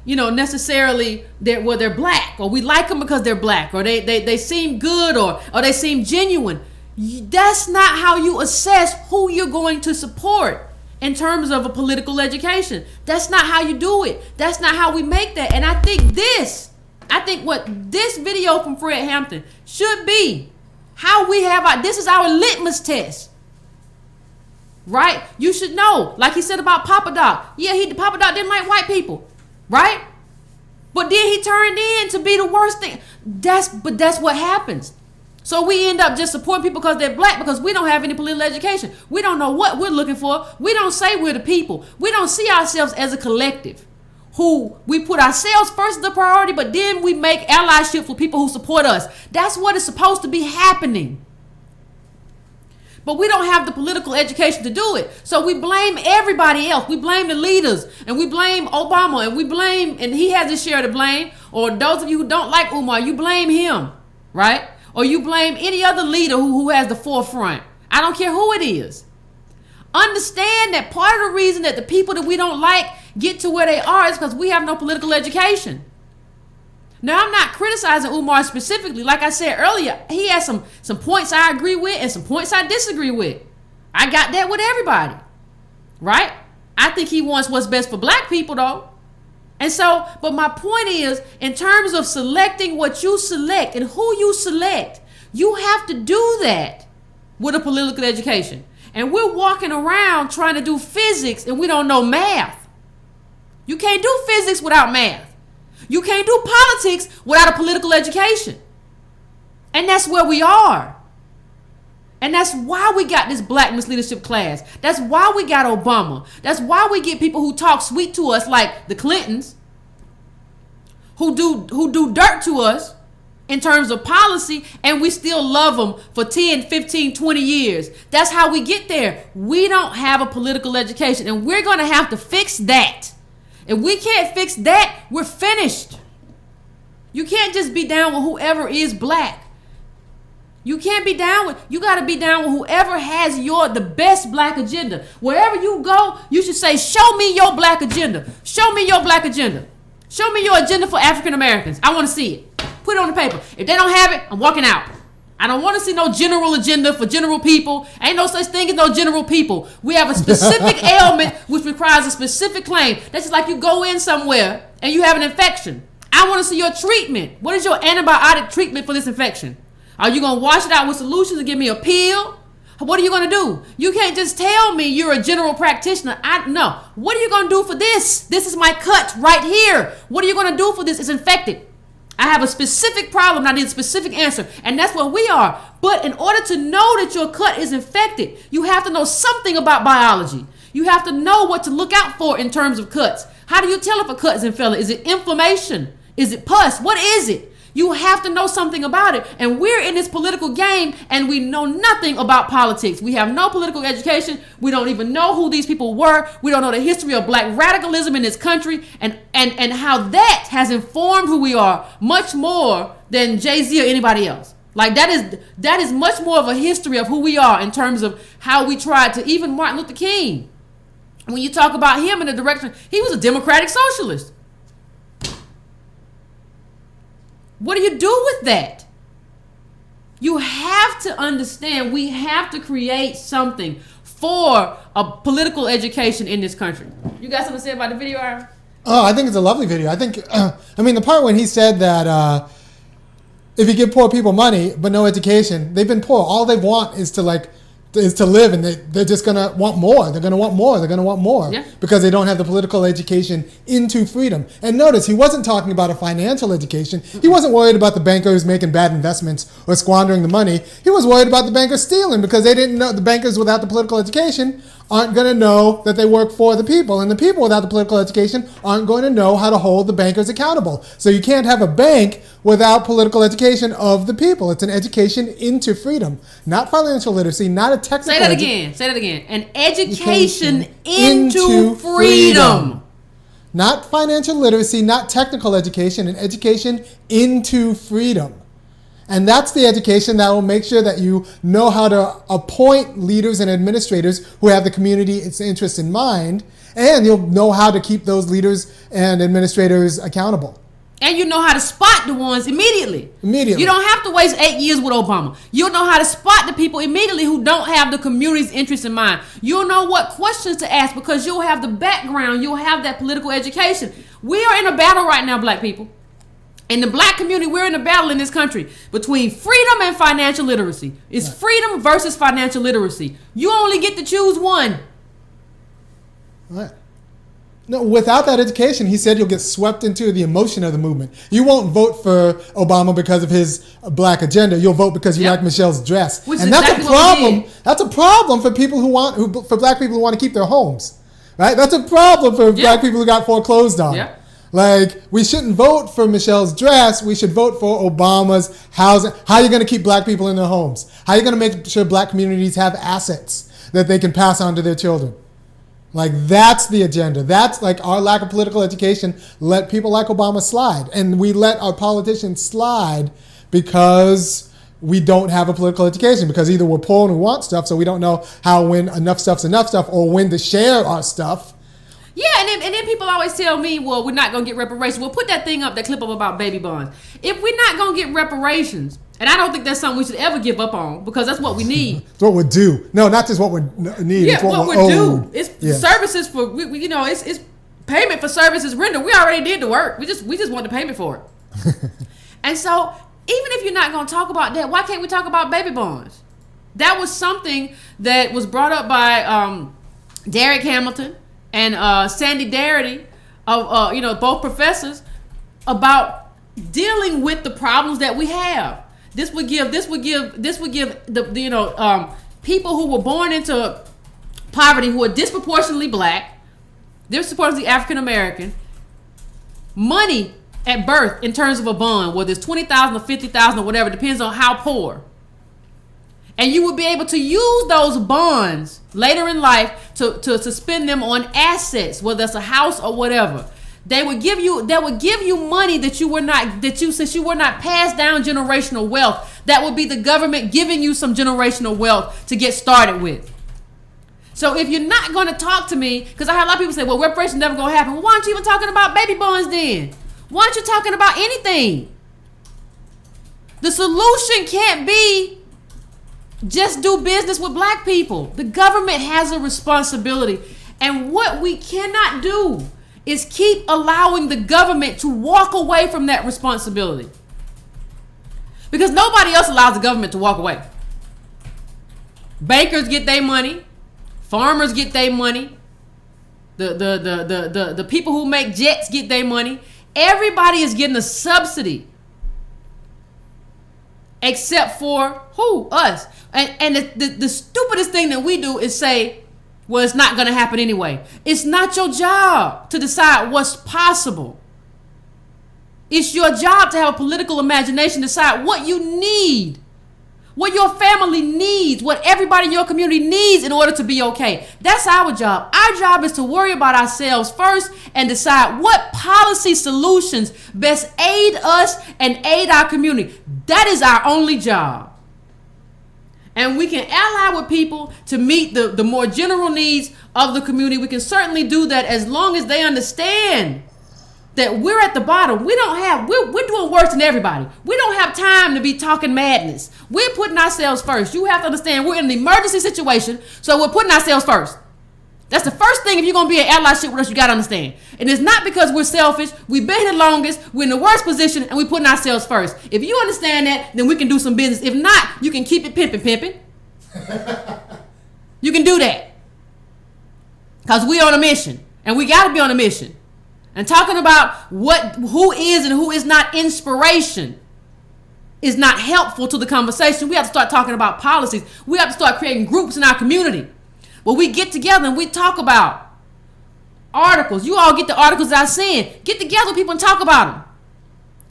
necessarily they're black, or we like them because they're black, or they seem good, or they seem genuine. That's not how you assess who you're going to support in terms of a political education. That's not how you do it. That's not how we make that. And I think what this video from Fred Hampton should be, how we have this is our litmus test. Right? You should know, like he said about Papa Doc. Yeah, Papa Doc didn't like white people. Right? But then he turned in to be the worst thing. That's what happens. So we end up just supporting people because they're black, because we don't have any political education. We don't know what we're looking for. We don't say we're the people. We don't see ourselves as a collective who we put ourselves first as the priority, but then we make allyship for people who support us. That's what is supposed to be happening. But we don't have the political education to do it. So we blame everybody else. We blame the leaders, and we blame Obama, and he has his share to blame. Or those of you who don't like Umar, you blame him, right? Or you blame any other leader who has the forefront. I don't care who it is. Understand that part of the reason that the people that we don't like get to where they are is because we have no political education. Now, I'm not criticizing Umar specifically. Like I said earlier, he has some points I agree with and some points I disagree with. I got that with everybody, right? I think he wants what's best for black people, though. And so, but my point is, in terms of selecting what you select and who you select, you have to do that with a political education. And we're walking around trying to do physics and we don't know math. You can't do physics without math. You can't do politics without a political education. And that's where we are. And that's why we got this black misleadership class. That's why we got Obama. That's why we get people who talk sweet to us like the Clintons, who do dirt to us in terms of policy, and we still love them for 10, 15, 20 years. That's how we get there. We don't have a political education, and we're going to have to fix that. If we can't fix that, we're finished. You can't just be down with whoever is black. You can't be down with, you got to be down with whoever has the best black agenda. Wherever you go, you should say, show me your black agenda. Show me your black agenda. Show me your agenda for African Americans. I want to see it. Put it on the paper. If they don't have it, I'm walking out. I don't want to see no general agenda for general people. Ain't no such thing as no general people. We have a specific ailment which requires a specific claim. That's just like you go in somewhere and you have an infection. I want to see your treatment. What is your antibiotic treatment for this infection? Are you going to wash it out with solutions and give me a pill? What are you going to do? You can't just tell me you're a general practitioner. No. What are you going to do for this? This is my cut right here. What are you going to do for this? It's infected. I have a specific problem. I need a specific answer. And that's what we are. But in order to know that your cut is infected, you have to know something about biology. You have to know what to look out for in terms of cuts. How do you tell if a cut is infected? Is it inflammation? Is it pus? What is it? You have to know something about it. And we're in this political game and we know nothing about politics. We have no political education. We don't even know who these people were. We don't know the history of black radicalism in this country and how that has informed who we are much more than Jay-Z or anybody else. Like that is much more of a history of who we are in terms of how we tried to, even Martin Luther King. When you talk about him in the direction, he was a democratic socialist. What do you do with that? You have to understand we have to create something for a political education in this country. You got something to say about the video, Aaron? Oh, I think it's a lovely video. I think, the part when he said that if you give poor people money but no education, they've been poor. All they want is to live, and they're just going to want more. They're going to want more. They're going to want more because they don't have the political education into freedom. And notice, he wasn't talking about a financial education. He wasn't worried about the bankers making bad investments or squandering the money. He was worried about the bankers stealing because they didn't know, the bankers without the political education aren't going to know that they work for the people. And the people without the political education aren't going to know how to hold the bankers accountable. So you can't have a bank without political education of the people. It's an education into freedom, not financial literacy, not a technical. Say that again. An education into freedom. Not financial literacy, not technical education, an education into freedom. And that's the education that will make sure that you know how to appoint leaders and administrators who have the community's interests in mind, and you'll know how to keep those leaders and administrators accountable. And you know how to spot the ones immediately. You don't have to waste 8 years with Obama. You'll know how to spot the people immediately who don't have the community's interests in mind. You'll know what questions to ask because you'll have the background. You'll have that political education. We are in a battle right now, black people. In the black community, we're in a battle in this country between freedom and financial literacy. It's freedom versus financial literacy. You only get to choose one. Right. No, without that education, he said you'll get swept into the emotion of the movement. You won't vote for Obama because of his black agenda. You'll vote because you like Michelle's dress. Which and that's a problem. That's a problem for people for black people who want to keep their homes. Right? That's a problem for black people who got foreclosed on. Yeah. Like, we shouldn't vote for Michelle's dress. We should vote for Obama's housing. How are you going to keep black people in their homes? How are you going to make sure black communities have assets that they can pass on to their children? Like, that's the agenda. That's like our lack of political education let people like Obama slide. And we let our politicians slide because we don't have a political education, because either we're poor and we want stuff, so we don't know how when enough stuff's enough stuff, or when to share our stuff. Yeah, and then people always tell me, well, we're not going to get reparations. Well, put that clip up about baby bonds. If we're not going to get reparations, and I don't think that's something we should ever give up on, because that's what we need. It's what we're due. No, not just what we need. Yeah, it's what we're due. It's services for, it's payment for services rendered. We already did the work. We just want the payment for it. And so, even if you're not going to talk about that, why can't we talk about baby bonds? That was something that was brought up by Derek Hamilton and Sandy Darity, of both professors, about dealing with the problems that we have. This would give the people who were born into poverty, who are disproportionately black, disproportionately African American, money at birth in terms of a bond, whether it's $20,000 or $50,000 or whatever, depends on how poor. And you would be able to use those bonds later in life to spend them on assets, whether it's a house or whatever. They would give you money since you were not passed down generational wealth. That would be the government giving you some generational wealth to get started with. So if you're not going to talk to me, because I have a lot of people say, well, reparations never going to happen. Well, why aren't you even talking about baby bonds then? Why aren't you talking about anything? The solution can't be just do business with black people. The government has a responsibility. And what we cannot do is keep allowing the government to walk away from that responsibility. Because nobody else allows the government to walk away. Bankers get their money. Farmers get their money. The people who make jets get their money. Everybody is getting a subsidy. Except for who? Us. And the stupidest thing that we do is say, well, it's not going to happen anyway. It's not your job to decide what's possible. It's your job to have a political imagination, decide what you need, what your family needs, what everybody in your community needs in order to be okay. That's our job. Our job is to worry about ourselves first and decide what policy solutions best aid us and aid our community. That is our only job. And we can ally with people to meet the more general needs of the community. We can certainly do that as long as they understand that we're at the bottom. We're doing worse than everybody. We don't have time to be talking madness. We're putting ourselves first. You have to understand we're in an emergency situation, so we're putting ourselves first. That's the first thing. If you're going to be in allyship with us, you got to understand. And it's not because we're selfish. We've been here longest. We're in the worst position, and we're putting ourselves first. If you understand that, then we can do some business. If not, you can keep it pimping. You can do that. Because we're on a mission, and we got to be on a mission. And talking about who is and who is not inspiration is not helpful to the conversation. We have to start talking about policies. We have to start creating groups in our community where we get together and we talk about articles. You all get the articles I send. Get together with people and talk about them.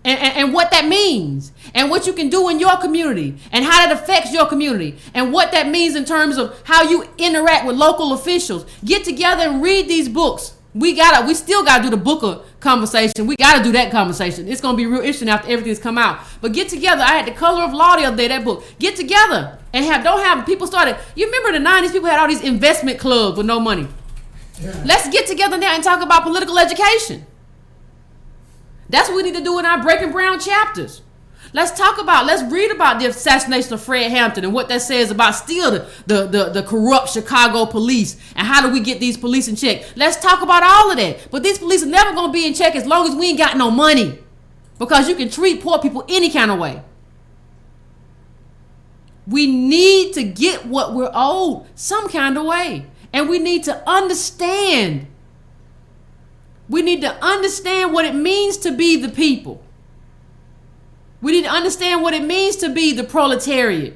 And what that means. And what you can do in your community. And how that affects your community. And what that means in terms of how you interact with local officials. Get together and read these books. We still gotta do the Booker conversation. We gotta do that conversation. It's gonna be real interesting after everything's come out. But get together. I had The Color of Law the other day, that book. Get together and don't have people started. You remember the 90s, people had all these investment clubs with no money. Yeah. Let's get together now and talk about political education. That's what we need to do in our Breaking Brown chapters. Let's read about the assassination of Fred Hampton and what that says about still the corrupt Chicago police and how do we get these police in check. Let's talk about all of that. But these police are never going to be in check as long as we ain't got no money, because you can treat poor people any kind of way. We need to get what we're owed some kind of way. And we need to understand. We need to understand what it means to be the people. We need to understand what it means to be the proletariat.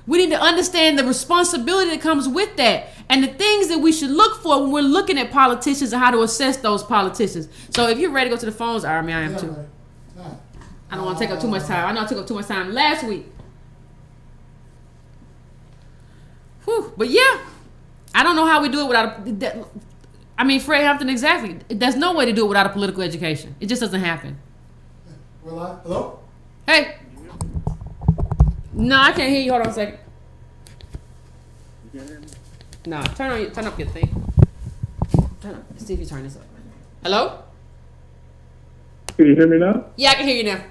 We need to understand the responsibility that comes with that and the things that we should look for when we're looking at politicians and how to assess those politicians. So if you're ready to go to the phones, I am too. I don't want to take up too much time. I know I took up too much time last week. Whew. But yeah, I don't know how we do it without Fred Hampton, exactly. There's no way to do it without a political education. It just doesn't happen. Hello? Hey. No, I can't hear you. Hold on a second. You can't hear me? No, turn up your thing. See if you turn this up. Hello? Can you hear me now? Yeah, I can hear you now.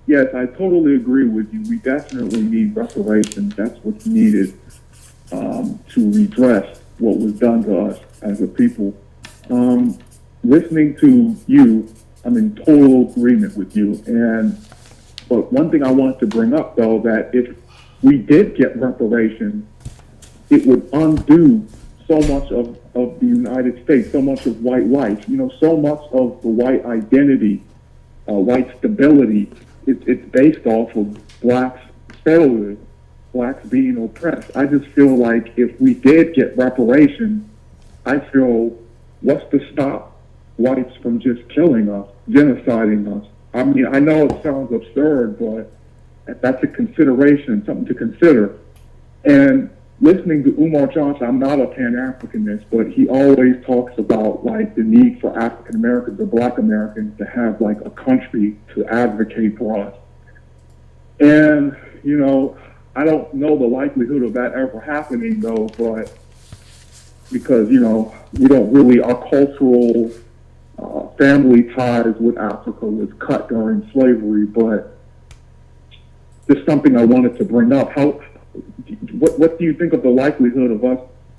Yes, I totally agree with you. We definitely need reparations. That's what's needed to redress what was done to us as a people. Listening to you, I'm in total agreement with you. And But one thing I wanted to bring up, though, that if we did get reparations, it would undo so much of the United States, so much of white life, so much of the white identity, white stability. It's based off of blacks' failure, blacks being oppressed. I just feel like if we did get reparations, I feel what's to stop whites from just killing us, genociding us? I mean, I know it sounds absurd, but that's a consideration, something to consider. And listening to Umar Johnson, I'm not a Pan-Africanist, but he always talks about like the need for African Americans or Black Americans to have like a country to advocate for us. And, I don't know the likelihood of that ever happening though, but because, we don't really, our cultural family ties with Africa was cut during slavery, but just something I wanted to bring up. What do you think of the likelihood of us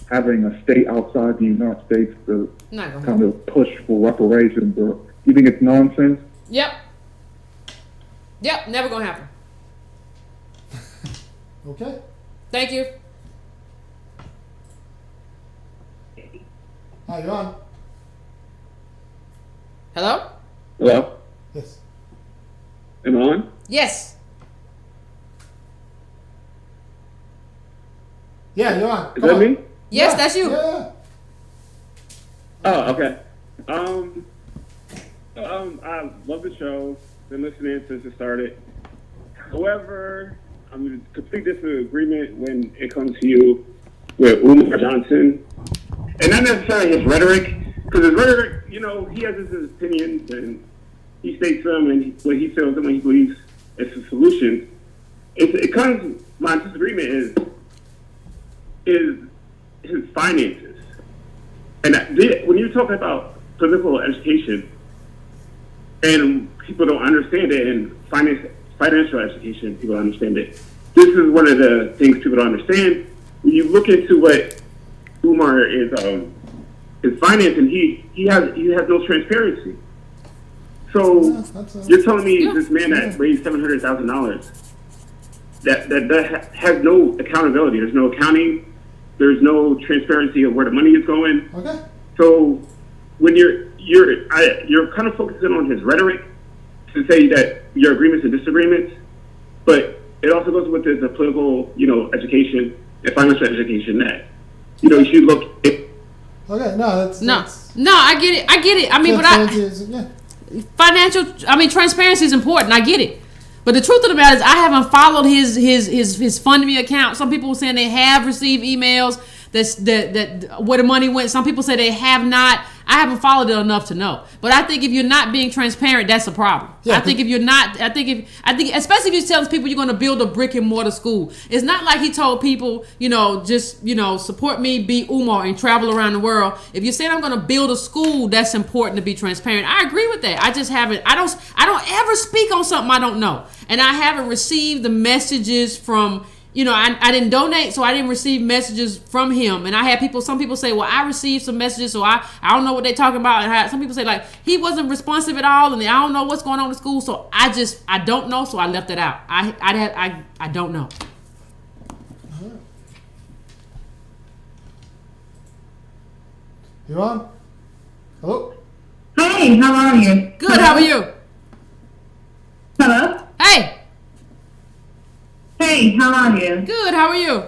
having a state outside the United States to kind of push for reparations? Or do you think it's nonsense? Yep, never gonna happen. Okay. Thank you. Hi, you're on. Hello? Hello? Yes. Am I on? Yes. Yeah, you're on. Is that me? Yes, Yeah. that's you. Yeah. Oh, okay. I love the show. Been listening since it started. However, I'm in complete disagreement when it comes to you with Umar Johnson, and not necessarily his rhetoric, because his rhetoric, he has his opinions and he states them and what he feels and what he believes is the solution. My disagreement is his finances. And when you're talking about political education, and people don't understand it, and financial education, people don't understand it. This is one of the things people don't understand. When you look into what Umar is financing, he has no transparency. So you're telling me this man that raised $700,000 that has no accountability. There's no accounting. There's no transparency of where the money is going. Okay. So when you're kind of focusing on his rhetoric to say that your agreements and disagreements, but it also goes with the political, education and financial education that, you should look at. Okay, no, I get it. I mean, transparency is important. I get it. But the truth of the matter is, I haven't followed his FundMe account. Some people saying they have received emails that where the money went. Some people say they have not. I haven't followed it enough to know. But I think if you're not being transparent, that's a problem. Yeah, I think if you're not, especially if you're telling people you're going to build a brick and mortar school, it's not like he told people, support me, be Umar, and travel around the world. If you're saying I'm going to build a school, that's important to be transparent. I agree with that. I just haven't. I don't ever speak on something I don't know, and I haven't received the messages from. I didn't donate, so I didn't receive messages from him. And I had some people say, well, I received some messages, so I don't know what they're talking about. And some people say, like, he wasn't responsive at all, and I don't know what's going on in school, so I don't know, so I left it out. I don't know. You on? Hello? Hey, how are you? Good, how are you? Hello? Hey! Hey, how are you? Good, how are you?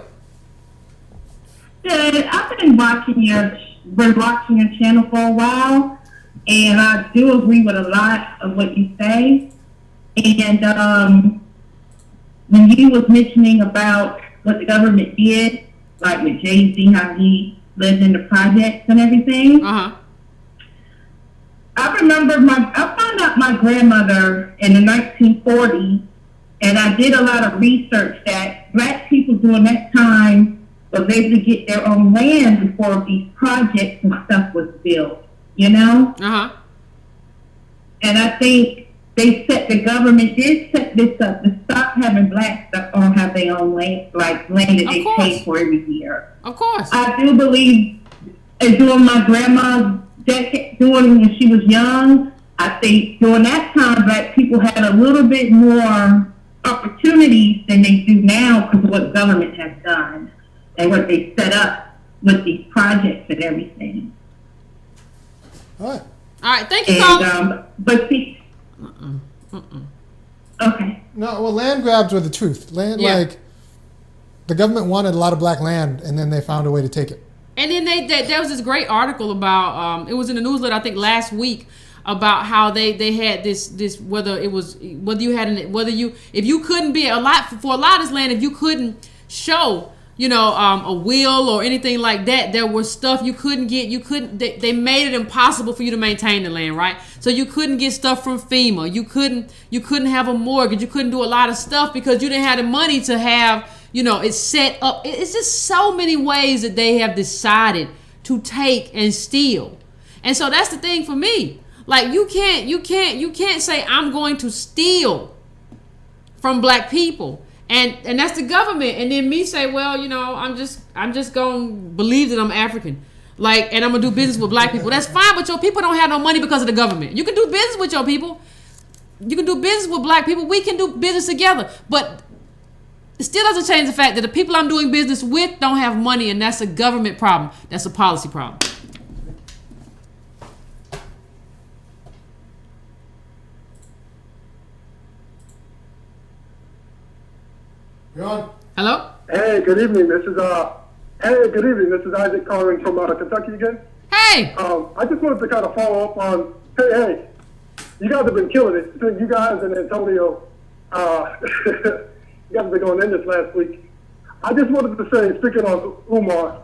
Good. I've been watching your channel for a while, and I do agree with a lot of what you say. And when you was mentioning about what the government did, like with Jay-Z, how he lived in the projects and everything, Uh-huh. I remember I found out my grandmother in the 1940s, and I did a lot of research that black people during that time was able to get their own land before these projects and stuff was built, Uh-huh. And I think the government did set this up to stop having blacks that don't have their own land, like land that they pay for every year. Of course. I do believe, during my grandma's decade, during when she was young, I think during that time, black people had a little bit more opportunities than they do now because of what government has done and what they set up with these projects and everything. All right. All right, thank you, Coach. But see, okay. No, well, land grabs were the truth. Land, like, the government wanted a lot of black land, and then they found a way to take it. And then there was this great article about, it was in the newsletter, I think, last week, about how they had this if you couldn't be for a lot of this land, if you couldn't show, a will or anything like that, there was stuff you couldn't get. They made it impossible for you to maintain the land, right? So you couldn't get stuff from FEMA. You couldn't have a mortgage. You couldn't do a lot of stuff because you didn't have the money to have, it's set up. It's just so many ways that they have decided to take and steal. And so that's the thing for me. Like, you can't say I'm going to steal from black people. And that's the government, and then me say, well, I'm just gonna believe that I'm African, like, and I'm gonna do business with black people. That's fine, but your people don't have no money because of the government. You can do business with your people. You can do business with black people. We can do business together, but it still doesn't change the fact that the people I'm doing business with don't have money, and that's a government problem. That's a policy problem. You're on. Hello? Hey, good evening. This is Isaac calling from Kentucky again. Hey! I just wanted to kind of follow up on, hey, you guys have been killing it. Between you guys and Antonio, you guys have been going in this last week. I just wanted to say, speaking of Umar,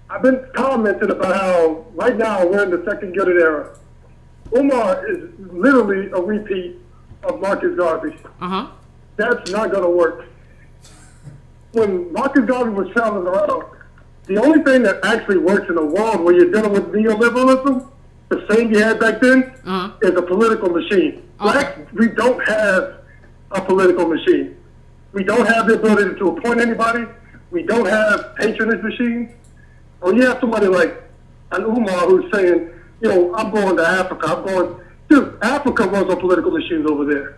I've been commenting about how right now we're in the second Gilded era. Umar is literally a repeat of Marcus Garvey. Uh-huh. That's not going to work. When Marcus Garvey was traveling around, the only thing that actually works in a world where you're dealing with neoliberalism, the same you had back then, is a political machine. Blacks, we don't have a political machine. We don't have the ability to appoint anybody. We don't have patronage machines. When you have somebody like an Umar who's saying, I'm going to Africa, dude, Africa runs on political machines over there.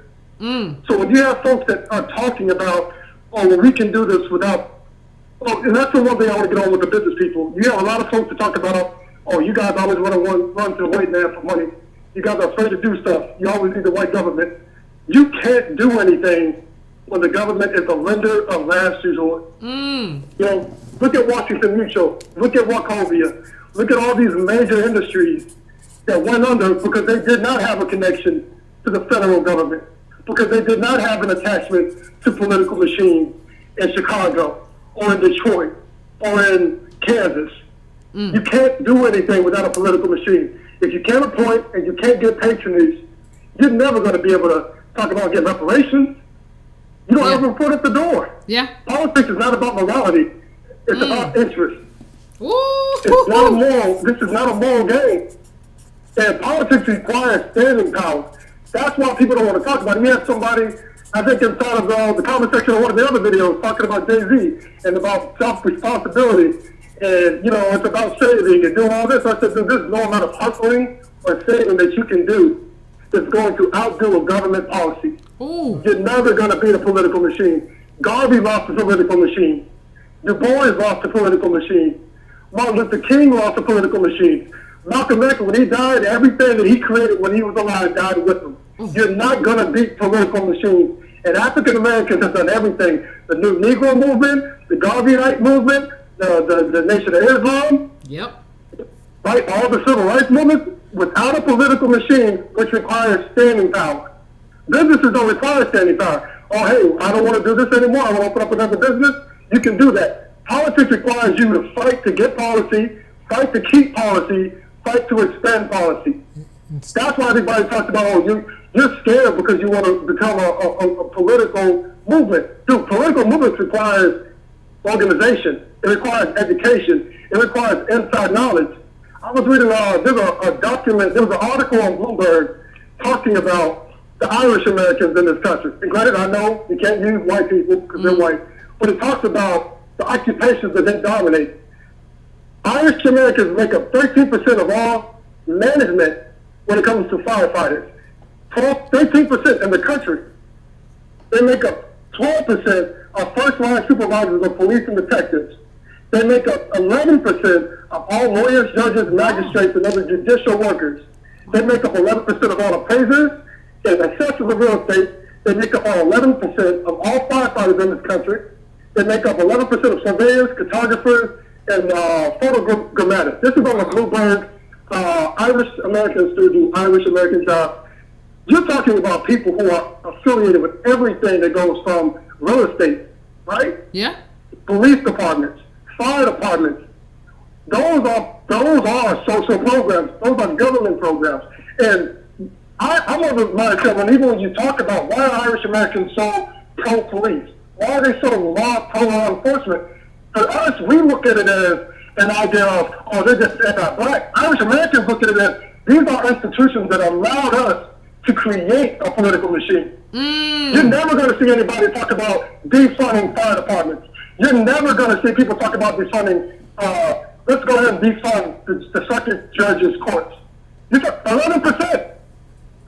So when you have folks that are talking about, we can do this without, and that's the one thing I want to get on with the business people. You have a lot of folks that talk about, you guys always want to run to the white man for money. You guys are afraid to do stuff. You always need the white government. You can't do anything when the government is a lender of last resort. Look at Washington Mutual. Look at Wachovia. Look at all these major industries that went under because they did not have a connection to the federal government, because they did not have an attachment to political machines in Chicago or in Detroit or in Kansas. You can't do anything without a political machine. If you can't appoint and you can't get patronage, you're never going to be able to talk about getting reparations. You don't have a foot at the door. Yeah. Politics is not about morality. It's about interest. Ooh. It's not a moral. This is not a moral game. And politics requires standing power. That's why people don't want to talk about it. We had somebody, I think, inside of the comment section of one of the other videos talking about Jay-Z and about self-responsibility. And, it's about saving and doing all this. I said, there's no amount of hustling or saving that you can do that's going to outdo a government policy. Ooh. You're never going to beat a political machine. Garvey lost the political machine. Du Bois lost the political machine. Martin Luther King lost the political machine. Malcolm X, when he died, everything that he created when he was alive died with him. You're not going to beat political machines. And African Americans have done everything. The new Negro movement, the Garveyite movement, the Nation of Islam. Yep. Right? All the civil rights movements without a political machine, which requires standing power. Businesses don't require standing power. Oh, hey, I don't want to do this anymore. I want to open up another business. You can do that. Politics requires you to fight to get policy, fight to keep policy, fight to expand policy. That's why everybody talks about, you're scared because you want to become a political movement. Dude, political movements requires organization. It requires education. It requires inside knowledge. I was reading, there's a document, there was an article on Bloomberg talking about the Irish Americans in this country. And granted, I know you can't use white people because they're white, but it talks about the occupations that they dominate. Irish Americans make up 13% of all management when it comes to firefighters. 13% in the country. They make up 12% of first-line supervisors of police and detectives. They make up 11% of all lawyers, judges, magistrates, and other judicial workers. They make up 11% of all appraisers and assessors of real estate. They make up all 11% of all firefighters in this country. They make up 11% of surveyors, cartographers, and photogrammatists. This is on the Bloomberg. Irish Americans do Irish American jobs. You're talking about people who are affiliated with everything that goes from real estate, right? Yeah. Police departments, fire departments. Those are social programs. Those are government programs. And I'm of the mindset when even when you talk about why are Irish Americans so pro-police, why are they so pro-law enforcement? For us, we look at it as an idea of, oh, they're just anti-black. Irish Americans look at it as these are institutions that allowed us to create a political machine. You're never going to see anybody talk about defunding fire departments. You're never going to see people talk about defunding, let's go ahead and defund the circuit judges' courts. You got 11%.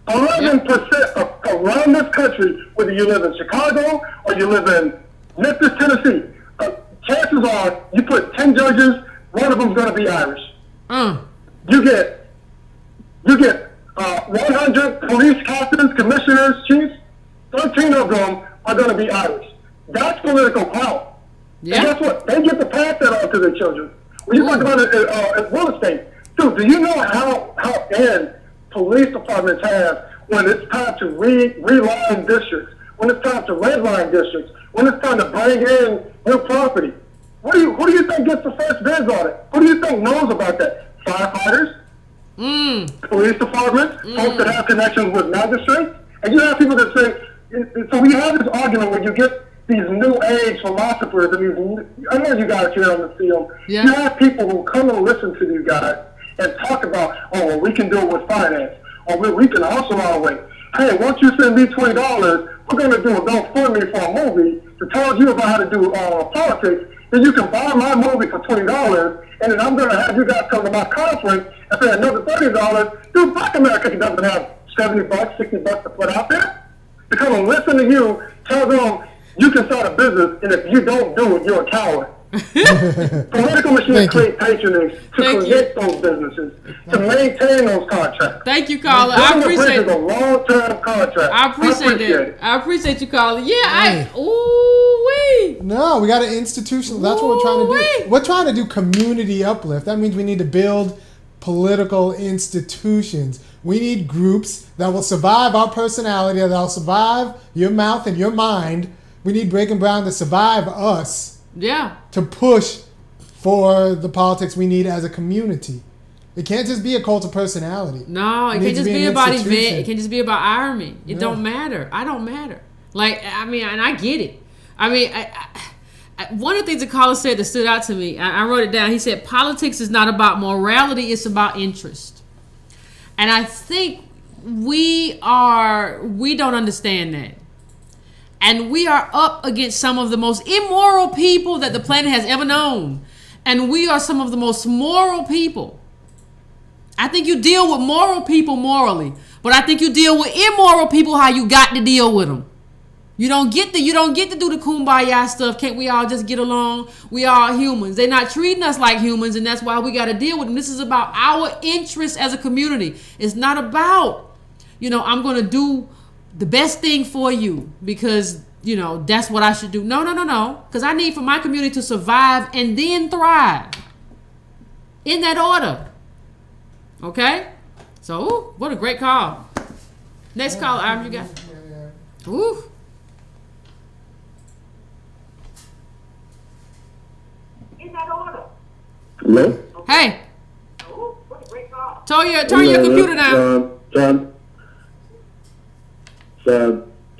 11% around this country, whether you live in Chicago or you live in Memphis, Tennessee, chances are you put 10 judges, one of them's going to be Irish. You get 100 police captains, commissioners, chiefs, 13 of them are going to be Irish. That's political power. Yeah. And guess what? They get to pass that on to their children. When you talk about it real estate, dude, do you know how in police departments have when it's time to reline districts, when it's time to redline districts, when it's time to bring in new property? Who do you think gets the first bids on it? Who do you think knows about that? Firefighters, police departments, folks that have connections with magistrates, and you have people that say. So we have this argument where you get these new age philosophers and these. I know you guys here on the field. Yeah. You have people who come and listen to these guys and talk about, oh, well, we can do it with finance, or we can hustle our way. Hey, once you send me $20, we're going to do a GoFundMe for a movie to tell you about how to do politics. Then you can buy my movie for $20, and then I'm going to have you guys come to my conference and pay another $30. Dude, Black America doesn't have $70, $60 to put out there. To come and listen to you, tell them you can start a business, and if you don't do it, you're a coward. Political machines create patronage to create those businesses, to maintain those contracts. Thank you, caller. I appreciate it. A long-term contract. I appreciate it. I appreciate you, caller. Yeah, No, we got an institutional. That's what we're trying to do. We're trying to do community uplift. That means we need to build political institutions. We need groups that will survive our personality, that will survive your mouth and your mind. We need Breaking Brown to survive us. Yeah. To push for the politics we need as a community. It can't just be a cult of personality. No, it can't just be about Yvette. It can't just be about Ironman. It don't matter. I don't matter. Like, I mean, and I get it. I mean, one of the things the caller said that stood out to me, I wrote it down. He said, politics is not about morality, it's about interest. And I think we don't understand that. And we are up against some of the most immoral people that the planet has ever known. And we are some of the most moral people. I think you deal with moral people morally, but I think you deal with immoral people how you got to deal with them. You don't get to do the kumbaya stuff. Can't we all just get along? We are humans. They're not treating us like humans, and that's why we got to deal with them. This is about our interests as a community. It's not about, I'm going to do the best thing for you because, that's what I should do. No. Because I need for my community to survive and then thrive. In that order. Okay? So, what a great call. Next call, Adam, you got? Ooh. In that order. Hello? Hey. Ooh, what a great call. Turn your computer down.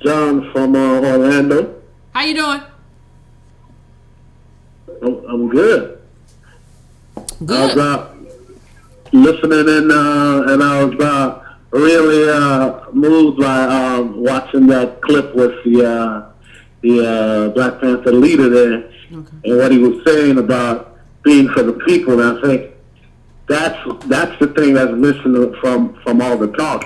John from Orlando. How you doing? I'm good. Good. I was listening and I was really moved by watching that clip with the Black Panther leader there, and what he was saying about being for the people. And I think that's the thing that's missing from all the talk.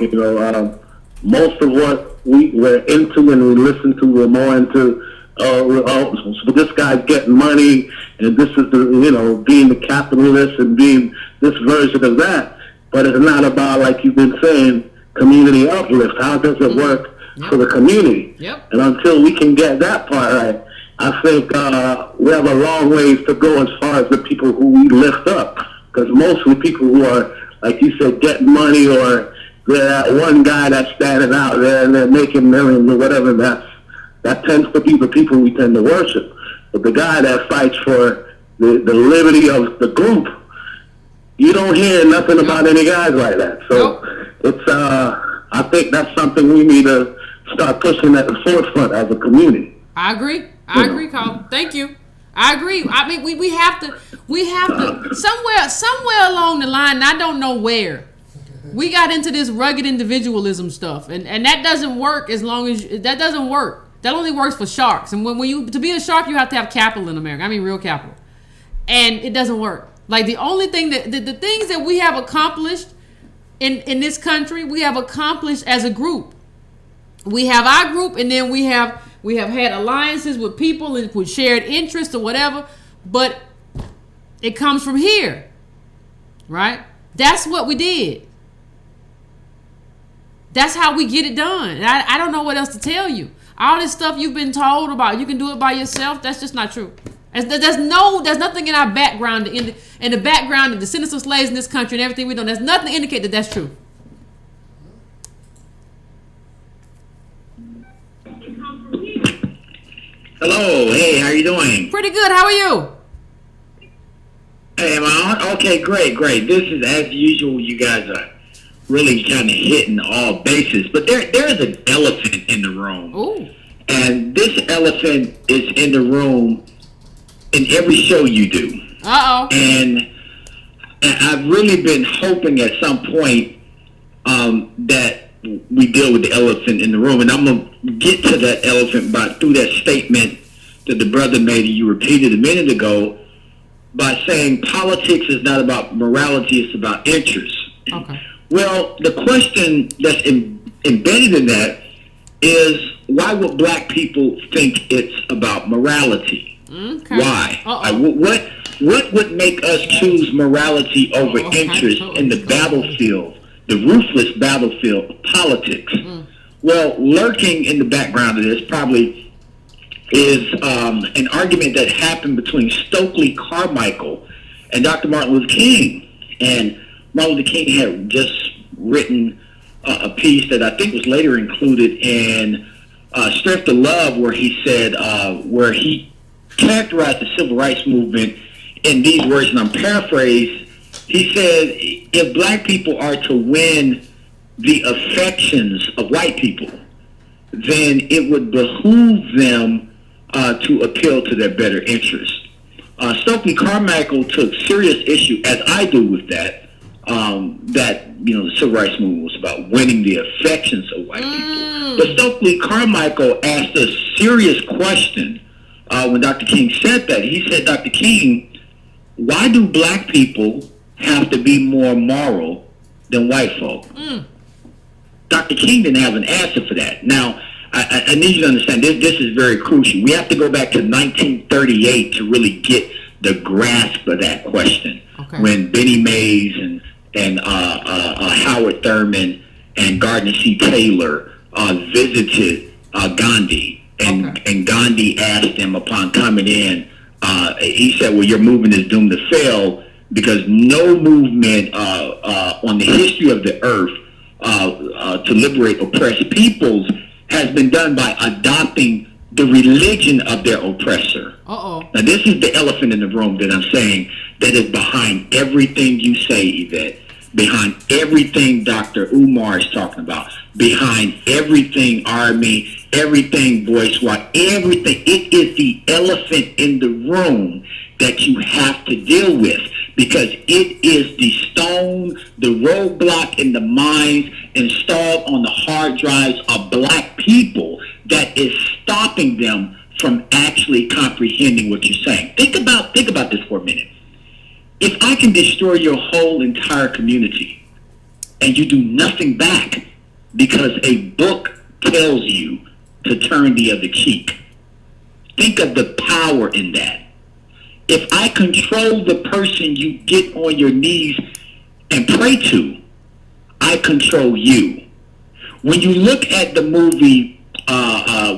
most of what we're into and we listen to, we're more into, so this guy's getting money, and this is being the capitalist and being this version of that. But it's not about, like you've been saying, community uplift. How does it work for the community? Yep. And until we can get that part right, I think we have a long ways to go as far as the people who we lift up. Because mostly people who are, like you said, getting money, or they're that one guy that's standing out there and they're making millions or whatever, that tends to be the people we tend to worship. But the guy that fights for the liberty of the group, you don't hear nothing about any guys like that. So it's I think that's something we need to start pushing at the forefront as a community. I agree, Colin. Thank you. I agree. I mean, we have to somewhere along the line, and I don't know where, we got into this rugged individualism stuff, and that doesn't work. That doesn't work. That only works for sharks. And when you, to be a shark, you have to have capital in America. I mean, real capital. And it doesn't work. Like, the only thing the things that we have accomplished in this country, we have accomplished as a group. We have our group, and then we have had alliances with people with shared interests or whatever, but it comes from here, right? That's what we did. That's how we get it done. And I don't know what else to tell you. All this stuff you've been told about, you can do it by yourself, that's just not true. There's nothing in our background, in the background of the descendants of slaves in this country and everything we do. There's nothing to indicate that that's true. Hello, hey, how you doing? Pretty good, how are you? Hey, am I on? Okay, great. This is, as usual, you guys are really kind of hitting all bases. But there is an elephant in the room. Ooh. And this elephant is in the room in every show you do. Uh-oh. And I've really been hoping at some point that we deal with the elephant in the room. And I'm going to get to that elephant through that statement that the brother made and you repeated a minute ago, by saying politics is not about morality, it's about interest. Okay. Well, the question that's embedded in that is, why would black people think it's about morality? Okay. Why? What would make us choose morality over interest in the battlefield, the ruthless battlefield of politics? Well, lurking in the background of this probably is an argument that happened between Stokely Carmichael and Dr. Martin Luther King. And Martin Luther King had just written a piece that I think was later included in Strength of Love, where he said, where he characterized the civil rights movement in these words, and I'm paraphrasing. He said, if black people are to win the affections of white people, then it would behoove them to appeal to their better interest. Stokely Carmichael took serious issue, as I do, with that, the civil rights movement was about winning the affections of white people. But Stokely Carmichael asked a serious question when Dr. King said that. He said, Dr. King, why do black people have to be more moral than white folk? Dr. King didn't have an answer for that. Now, I need you to understand, this is very crucial. We have to go back to 1938 to really get the grasp of that question. Okay. When Benny Mays and Howard Thurman and Gardner C. Taylor visited Gandhi, and Gandhi asked him upon coming in, he said, well, your movement is doomed to fail because no movement on the history of the earth to liberate oppressed peoples has been done by adopting the religion of their oppressor. Now, this is the elephant in the room that I'm saying that is behind everything you say, Yvette, behind everything Dr. Umar is talking about, behind everything Army, everything Boy SWAT, everything. It is the elephant in the room that you have to deal with, because it is the stone, the roadblock in the minds installed on the hard drives of black people that is stopping them from actually comprehending what you're saying. Think about this for a minute. If I can destroy your whole entire community and you do nothing back, because a book tells you to turn the other cheek. Think of the power in that. If I control the person you get on your knees and pray to, I control you. When you look at the movie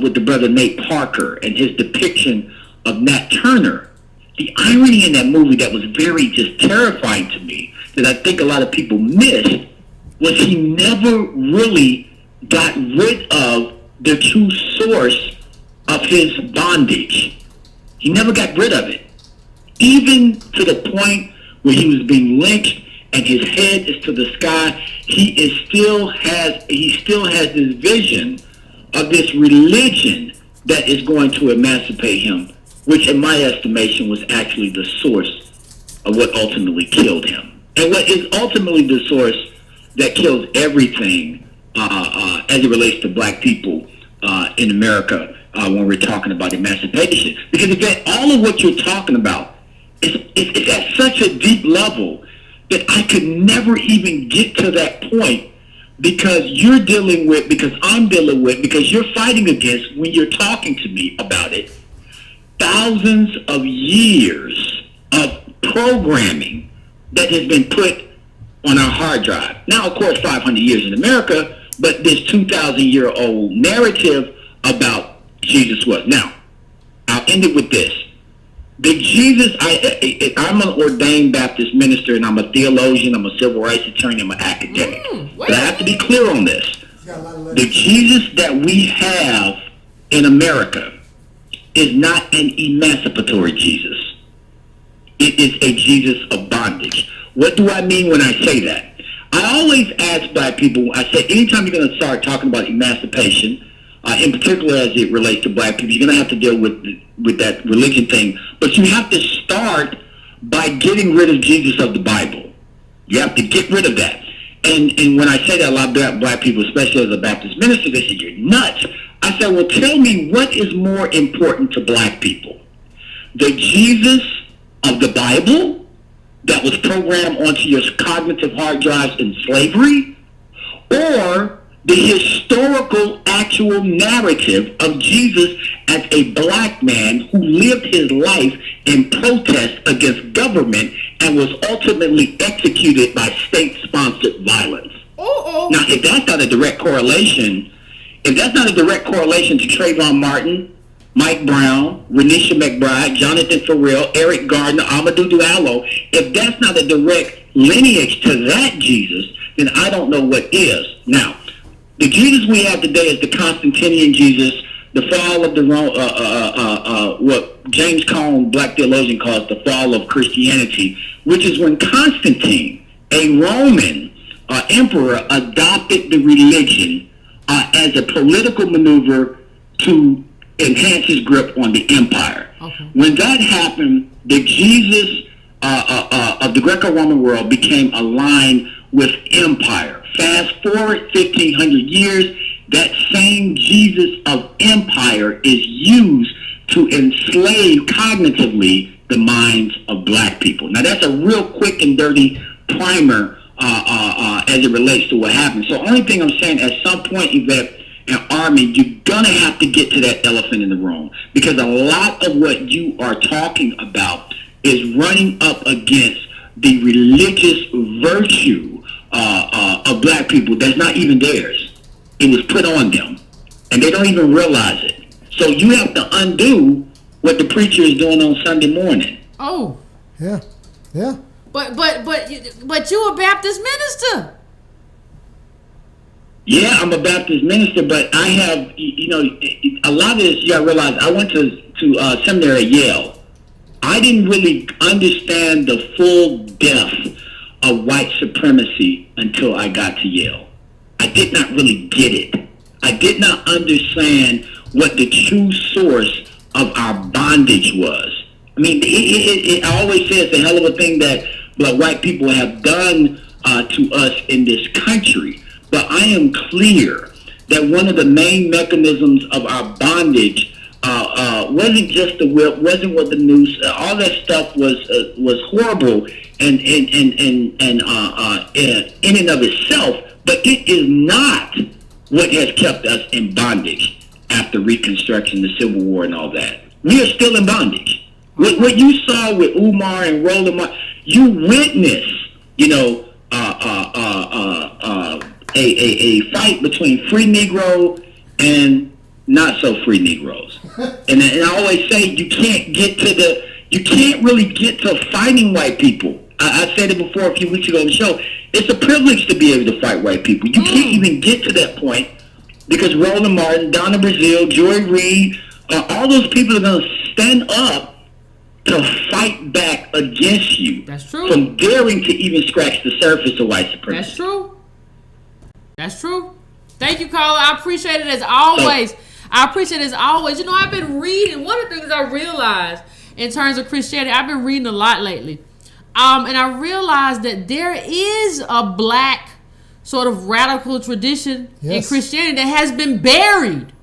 with the brother Nate Parker and his depiction of Nat Turner, the irony in that movie that was very just terrifying to me, that I think a lot of people missed, was he never really got rid of the true source of his bondage. He never got rid of it. Even to the point where he was being lynched and his head is to the sky, he still has this vision of this religion that is going to emancipate him, which in my estimation was actually the source of what ultimately killed him. And what is ultimately the source that kills everything as it relates to black people in America when we're talking about emancipation. Because again, all of what you're talking about is at such a deep level that I could never even get to that point, because you're dealing with, because I'm dealing with, because you're fighting against, when you're talking to me about it, thousands of years of programming that has been put on our hard drive. Now, of course, 500 years in America, but this 2,000-year-old narrative about Jesus was. Now, I'll end it with this. The Jesus, I'm an ordained Baptist minister, and I'm a theologian, I'm a civil rights attorney, I'm an academic. But I have to be clear on this. The Jesus that we have in America is not an emancipatory Jesus. It is a Jesus of bondage. What do I mean when I say that? I always ask black people, I say, anytime you're going to start talking about emancipation, in particular as it relates to black people, you're going to have to deal with that religion thing. But you have to start by getting rid of Jesus of the Bible. You have to get rid of that. And when I say that, a lot of black people, especially as a Baptist minister, they say, you're nuts. I said, well, tell me, what is more important to black people? The Jesus of the Bible that was programmed onto your cognitive hard drives in slavery, or the historical actual narrative of Jesus as a black man who lived his life in protest against government and was ultimately executed by state-sponsored violence? Now, if that's not a direct correlation, to Trayvon Martin, Mike Brown, Renisha McBride, Jonathan Farrell, Eric Gardner, Amadou Diallo, if that's not a direct lineage to that Jesus, then I don't know what is. Now, the Jesus we have today is the Constantinian Jesus, the fall of the what James Cone, black theologian, calls the fall of Christianity, which is when Constantine, a Roman emperor, adopted the religion as a political maneuver to enhance his grip on the empire. Okay. When that happened, the Jesus of the Greco-Roman world became aligned with empire. Fast forward 1,500 years, that same Jesus of empire is used to enslave cognitively the minds of black people. Now, that's a real quick and dirty primer as it relates to what happened. So only thing I'm saying, at some point, Yvette and Army, you're going to have to get to that elephant in the room, because a lot of what you are talking about is running up against the religious virtue of black people that's not even theirs. It was put on them, and they don't even realize it. So you have to undo what the preacher is doing on Sunday morning. Oh. Yeah. Yeah. But you a Baptist minister. Yeah, I'm a Baptist minister, but I have, a lot of this, you gotta realize, I went to seminary at Yale. I didn't really understand the full depth of white supremacy until I got to Yale. I did not really get it. I did not understand what the true source of our bondage was. I mean, it always says the hell of a thing that white people have done to us in this country. But I am clear that one of the main mechanisms of our bondage wasn't just the whip, wasn't what the news, all that stuff was horrible and in and of itself. But it is not what has kept us in bondage after Reconstruction, the Civil War, and all that. We are still in bondage. What you saw with Umar and Roland, you witnessed, a fight between free Negro and not so free Negroes. And I always say you can't really get to fighting white people. I said it before a few weeks ago on the show. It's a privilege to be able to fight white people. You can't even get to that point because Roland Martin, Donna Brazile, Joy Reid, all those people are going to stand up to fight back against you. That's true. From daring to even scratch the surface of white supremacy. That's true. That's true. Thank you, caller. I appreciate it as always. I've been reading. One of the things I realized in terms of Christianity, I've been reading a lot lately. And I realized that there is a black sort of radical tradition in Christianity that has been buried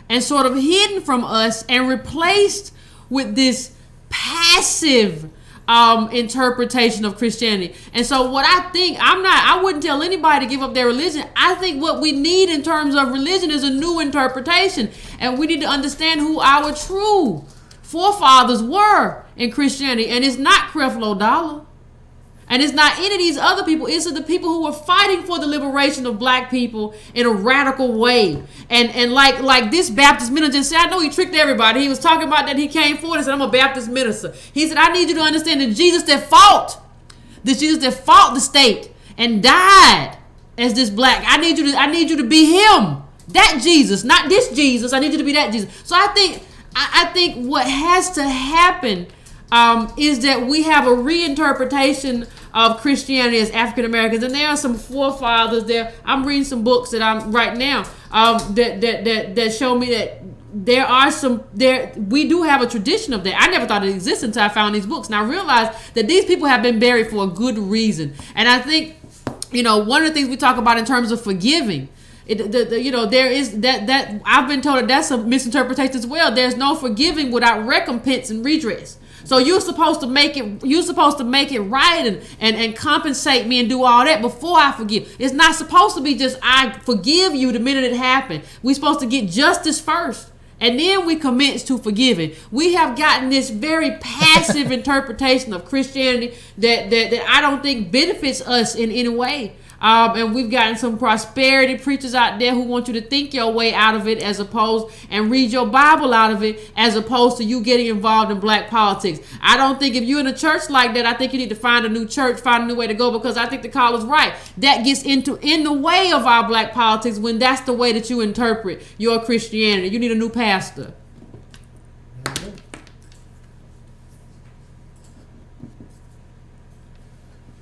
and sort of hidden from us and replaced with this passive interpretation of Christianity. And so what I think, I wouldn't tell anybody to give up their religion. I think what we need in terms of religion is a new interpretation. And we need to understand who our true forefathers were in Christianity. And it's not Creflo Dollar. And it's not any of these other people. It's the people who were fighting for the liberation of black people in a radical way. And like this Baptist minister said, I know he tricked everybody. He was talking about that he came forward and said, I'm a Baptist minister. He said, I need you to understand that Jesus that fought the state and died as this black. I need you to be him. That Jesus, not this Jesus. I need you to be that Jesus. So I think what has to happen is that we have a reinterpretation of Christianity as African Americans, and there are some forefathers there. I'm reading some books that I'm right now that show me that we do have a tradition of that. I never thought it existed until I found these books, and I realized that these people have been buried for a good reason. And I think, one of the things we talk about in terms of forgiving. There is that I've been told that that's a misinterpretation as well. There's no forgiving without recompense and redress. So you're supposed to make it right and compensate me and do all that before I forgive. It's not supposed to be just I forgive you the minute it happened. We're supposed to get justice first. And then we commence to forgiving. We have gotten this very passive interpretation of Christianity that I don't think benefits us in any way. And we've gotten some prosperity preachers out there who want you to think your way out of it and read your Bible out of it as opposed to you getting involved in black politics. I don't think if you're in a church like that, I think you need to find a new church, find a new way to go, because I think the caller's right. That gets in the way of our black politics when that's the way that you interpret your Christianity. You need a new pastor.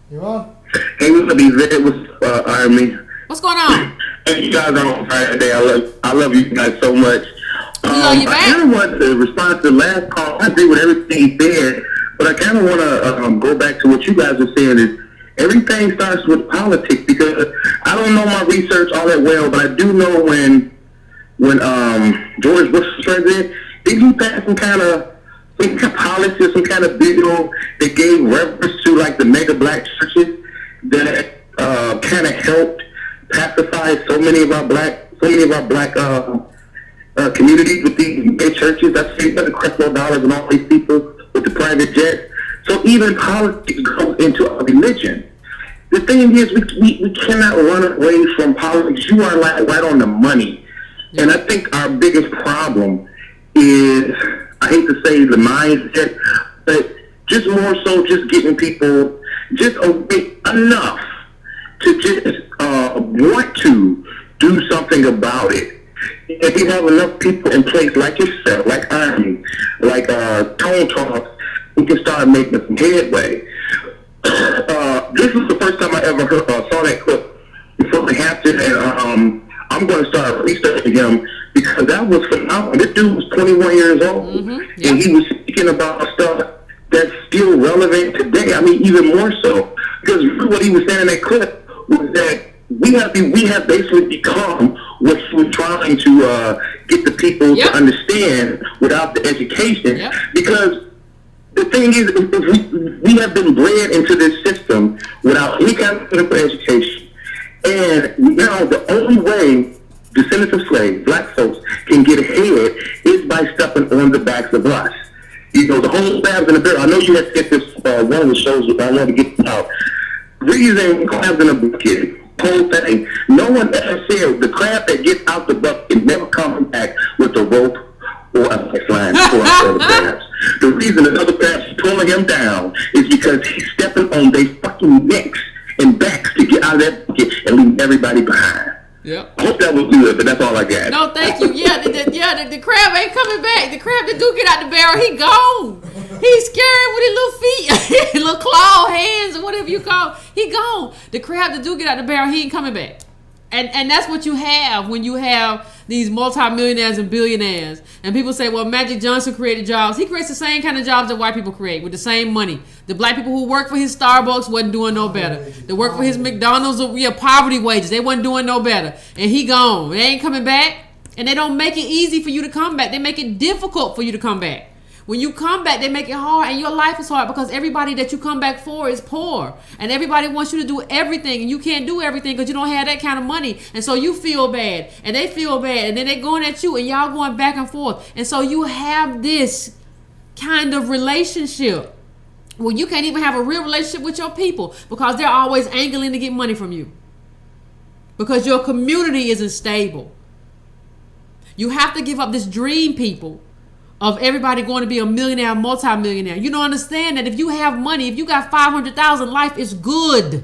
You on? Hey, what's up, Yvette? What's Army? What's going on? Hey, you guys are on fire today. I love you guys so much. Love you back. I kind of want to respond to the last call. I agree with everything he said, but I kind of want to go back to what you guys are saying is everything starts with politics, because I don't know my research all that well, but I do know when George Bush was president, didn't he pass some kind of policy, some kind of bill that gave reference to like the mega black churches that kind of helped pacify so many of our black communities with these big churches. I see the Creflo Dollars and all these people with the private jets. So even politics goes into our religion. The thing is, we cannot run away from politics. You are like right on the money. And I think our biggest problem is, I hate to say the mindset, but just more so just getting people just enough to just want to do something about it. If you have enough people in place like yourself, like Army, like Tone Talk, we can start making some headway. This was the first time I ever saw that clip from Fred Hampton, and I'm going to start researching him because that was phenomenal. This dude was 21 years old, and he was speaking about stuff that's still relevant today. I mean, even more so, because what he was saying in that clip was that we have basically become what he was trying to get the people to understand without the education. Because the thing is, we have been bred into this system without any kind of education. And now the only way descendants of slaves, black folks, can get ahead is by stepping on the backs of us. You know, the whole crabs in a barrel. I know you had to get this, one of the shows, but I want to get out. Reason crabs in a bucket, whole thing. No one ever said the crab that gets out the bucket never comes back with a rope or a lifeline for other crabs. The reason another crab's pulling him down is because he's stepping on their fucking necks and backs to get out of that bucket and leave everybody behind. Yep. I hope that was good, but that's all I got. No, thank you. Yeah, the crab ain't coming back. The crab that do get out the barrel, he gone. He's scared with his little feet, little claw hands, or whatever you call. He gone. The crab that do get out the barrel, he ain't coming back. And that's what you have when you have these multimillionaires and billionaires. And people say, well, Magic Johnson created jobs. He creates the same kind of jobs that white people create with the same money. The black people who work for his Starbucks wasn't doing no better. They work for his McDonald's, poverty wages. They wasn't doing no better. And he gone. They ain't coming back. And they don't make it easy for you to come back. They make it difficult for you to come back. When you come back, they make it hard, and your life is hard because everybody that you come back for is poor. And everybody wants you to do everything, and you can't do everything because you don't have that kind of money. And so you feel bad, and they feel bad, and then they're going at you, and y'all going back and forth. And so you have this kind of relationship where you can't even have a real relationship with your people because they're always angling to get money from you because your community isn't stable. You have to give up this dream, people, of everybody going to be a millionaire, multi-millionaire. You don't understand that if you have money, if you got 500,000, life is good.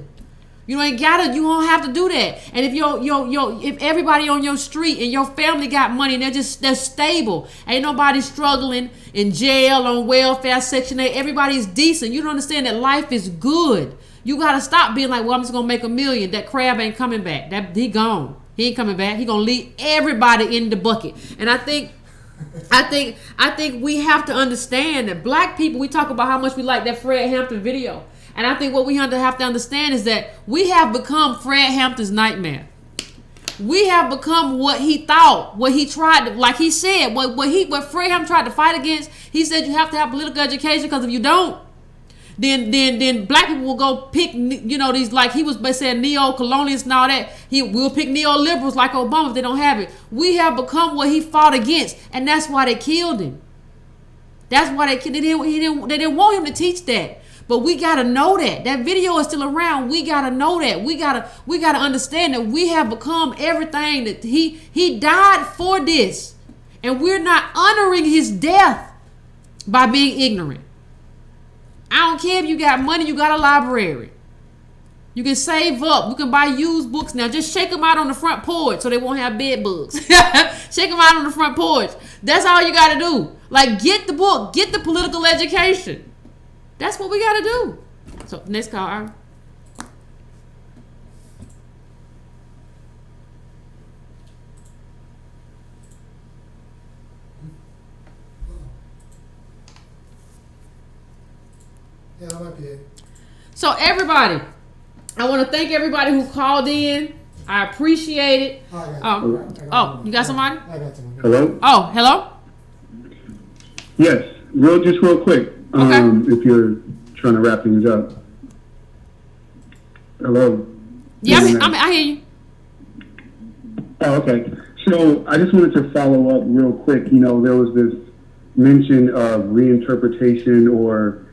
You don't have to do that. And if everybody on your street and your family got money and they're stable, ain't nobody struggling in jail, on welfare, Section 8, everybody's decent. You don't understand that life is good. You got to stop being like, well, I'm just going to make $1 million. That crab ain't coming back. He gone. He ain't coming back. He going to leave everybody in the bucket. And I think we have to understand that black people, we talk about how much we like that Fred Hampton video. And I think what we have to understand is that we have become Fred Hampton's nightmare. We have become what he thought, what he tried to, like he said, what Fred Hampton tried to fight against. He said you have to have political education because if you don't, then black people will go pick, these, like he was saying, neo-colonialists and all that. He will pick neoliberals like Obama if they don't have it. We have become what he fought against, and that's why they killed him. That's why they didn't want him to teach that. But we gotta know that. That video is still around. We gotta know that. We gotta understand that we have become everything that he died for this. And we're not honoring his death by being ignorant. I don't care if you got money, you got a library. You can save up. You can buy used books now. Just shake them out on the front porch so they won't have bed bugs. Shake them out on the front porch. That's all you got to do. Like, get the book. Get the political education. That's what we got to do. So, next call, Ira. Yeah, that might be it. So everybody, I want to thank everybody who called in. I appreciate it. You got somebody? I got someone. Hello? Oh, hello? Yes, real quick. Okay. If you're trying to wrap things up. Hello? Yeah, I hear you. Oh, okay. So I just wanted to follow up real quick. There was this mention of reinterpretation or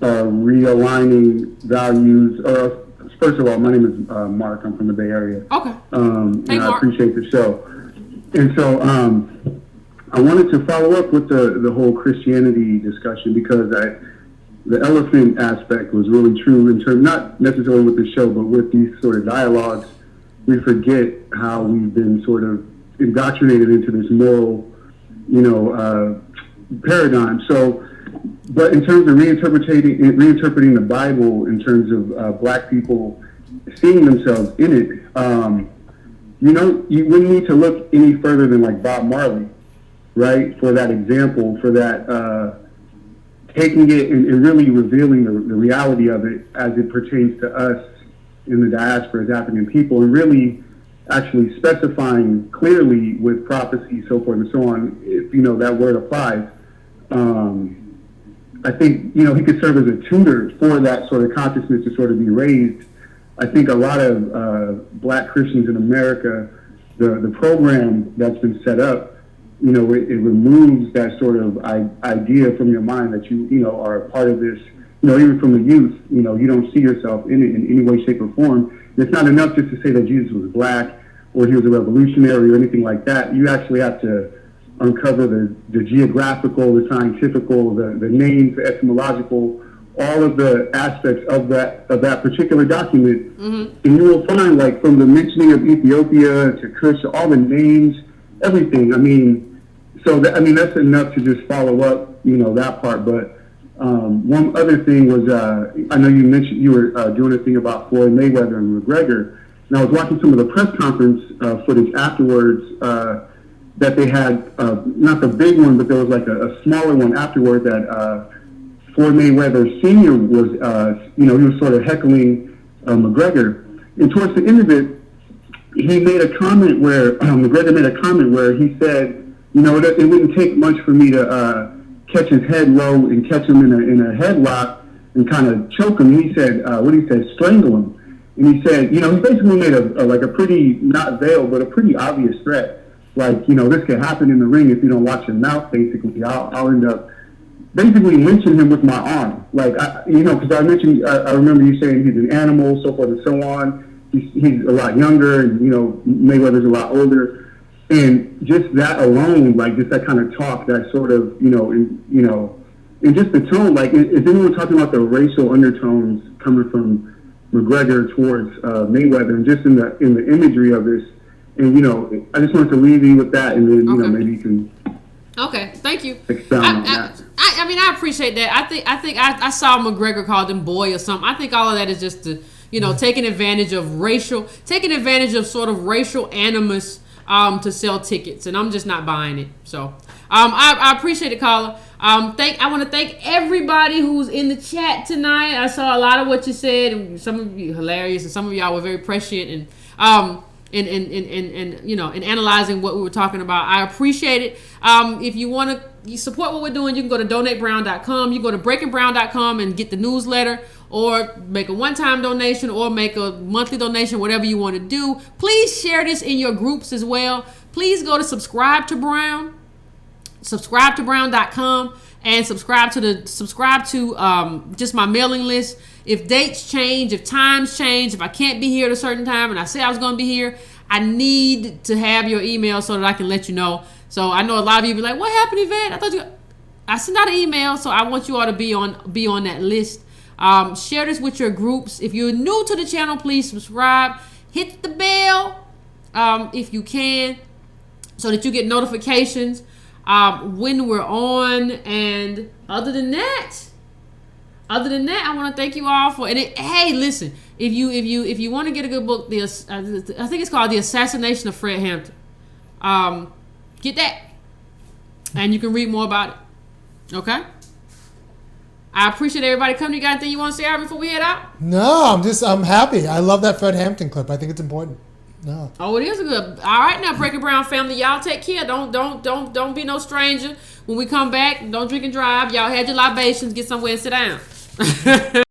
realigning values. First of all, my name is Mark. I'm from the Bay Area. Okay. And Mark. I appreciate the show. And so I wanted to follow up with the whole Christianity discussion because the elephant aspect was really true in terms, not necessarily with the show, but with these sort of dialogues. We forget how we've been sort of indoctrinated into this moral, paradigm. So, but in terms of reinterpreting the Bible, in terms of black people seeing themselves in it, you wouldn't need to look any further than like Bob Marley, right? For that example, for that taking it and really revealing the reality of it as it pertains to us in the diaspora as African people, and really actually specifying clearly with prophecy, so forth and so on, if that word applies. I think, he could serve as a tutor for that sort of consciousness to sort of be raised. I think a lot of black Christians in America the program that's been set up, you know, it removes that sort of idea from your mind that you know, are a part of this, you know, even from the youth, you know, you don't see yourself in it in any way, shape, or form. It's not enough just to say that Jesus was black or he was a revolutionary or anything like that. You actually have to uncover the geographical, the scientific, the names, the etymological, all of the aspects of that particular document. And you will find, like, from the mentioning of Ethiopia to Kush, all the names, everything. I mean, that's enough to just follow up, you know, that part. But one other thing was, I know you mentioned you were doing a thing about Floyd Mayweather and McGregor, and I was watching some of the press conference footage afterwards that they had, not the big one, but there was like a smaller one afterward that Floyd Mayweather Sr. was, you know, he was sort of heckling McGregor. And towards the end of it, he made a comment where, McGregor made a comment where he said, you know, it wouldn't take much for me to catch his head low and catch him in a headlock and kind of choke him. He said, strangle him. And he said, you know, he basically made a pretty, not veiled, but a pretty obvious threat. Like, you know, this could happen in the ring if you don't watch your mouth, basically. I'll end up basically lynching him with my arm. Like, you know, because I remember you saying he's an animal, so forth and so on. He's a lot younger, and, you know, Mayweather's a lot older. And just that alone, like, just that kind of talk, that sort of, and just the tone, like, is anyone talking about the racial undertones coming from McGregor towards Mayweather, and just in the imagery of this? And, you know, I just wanted to leave you with that, and then, you know, maybe you can. Okay, thank you. Expound on that. I mean, I appreciate that. I think I saw McGregor called him boy or something. I think all of that is just to, you know, taking advantage of sort of racial animus to sell tickets, and I'm just not buying it. So I appreciate it, caller. I want to thank everybody who's in the chat tonight. I saw a lot of what you said, and some of you hilarious, and some of y'all were very prescient, and you know, in analyzing what we were talking about. I appreciate it. If you want to support what we're doing, you can go to donatebrown.com. You go to breakingbrown.com and get the newsletter, or make a one-time donation, or make a monthly donation, whatever you want to do. Please share this in your groups as well. Please go to subscribe to brown.com, and subscribe to just my mailing list. If dates change, if times change, if I can't be here at a certain time and I say I was going to be here, I need to have your email so that I can let you know. So I know a lot of you be like, what happened, Yvette? I sent out an email, so I want you all to be on that list. Share this with your groups. If you're new to the channel, please subscribe. Hit the bell if you can, so that you get notifications when we're on. And other than that, I want to thank you all for it. Hey, listen, if you want to get a good book, I think it's called The Assassination of Fred Hampton. Get that, and you can read more about it. Okay. I appreciate everybody coming. You got anything you want to say before we head out? No, I'm happy. I love that Fred Hampton clip. I think it's important. No. Oh, it is good. All right, now, Breaking Brown family, y'all take care. Don't be no stranger. When we come back, don't drink and drive. Y'all had your libations. Get somewhere and sit down.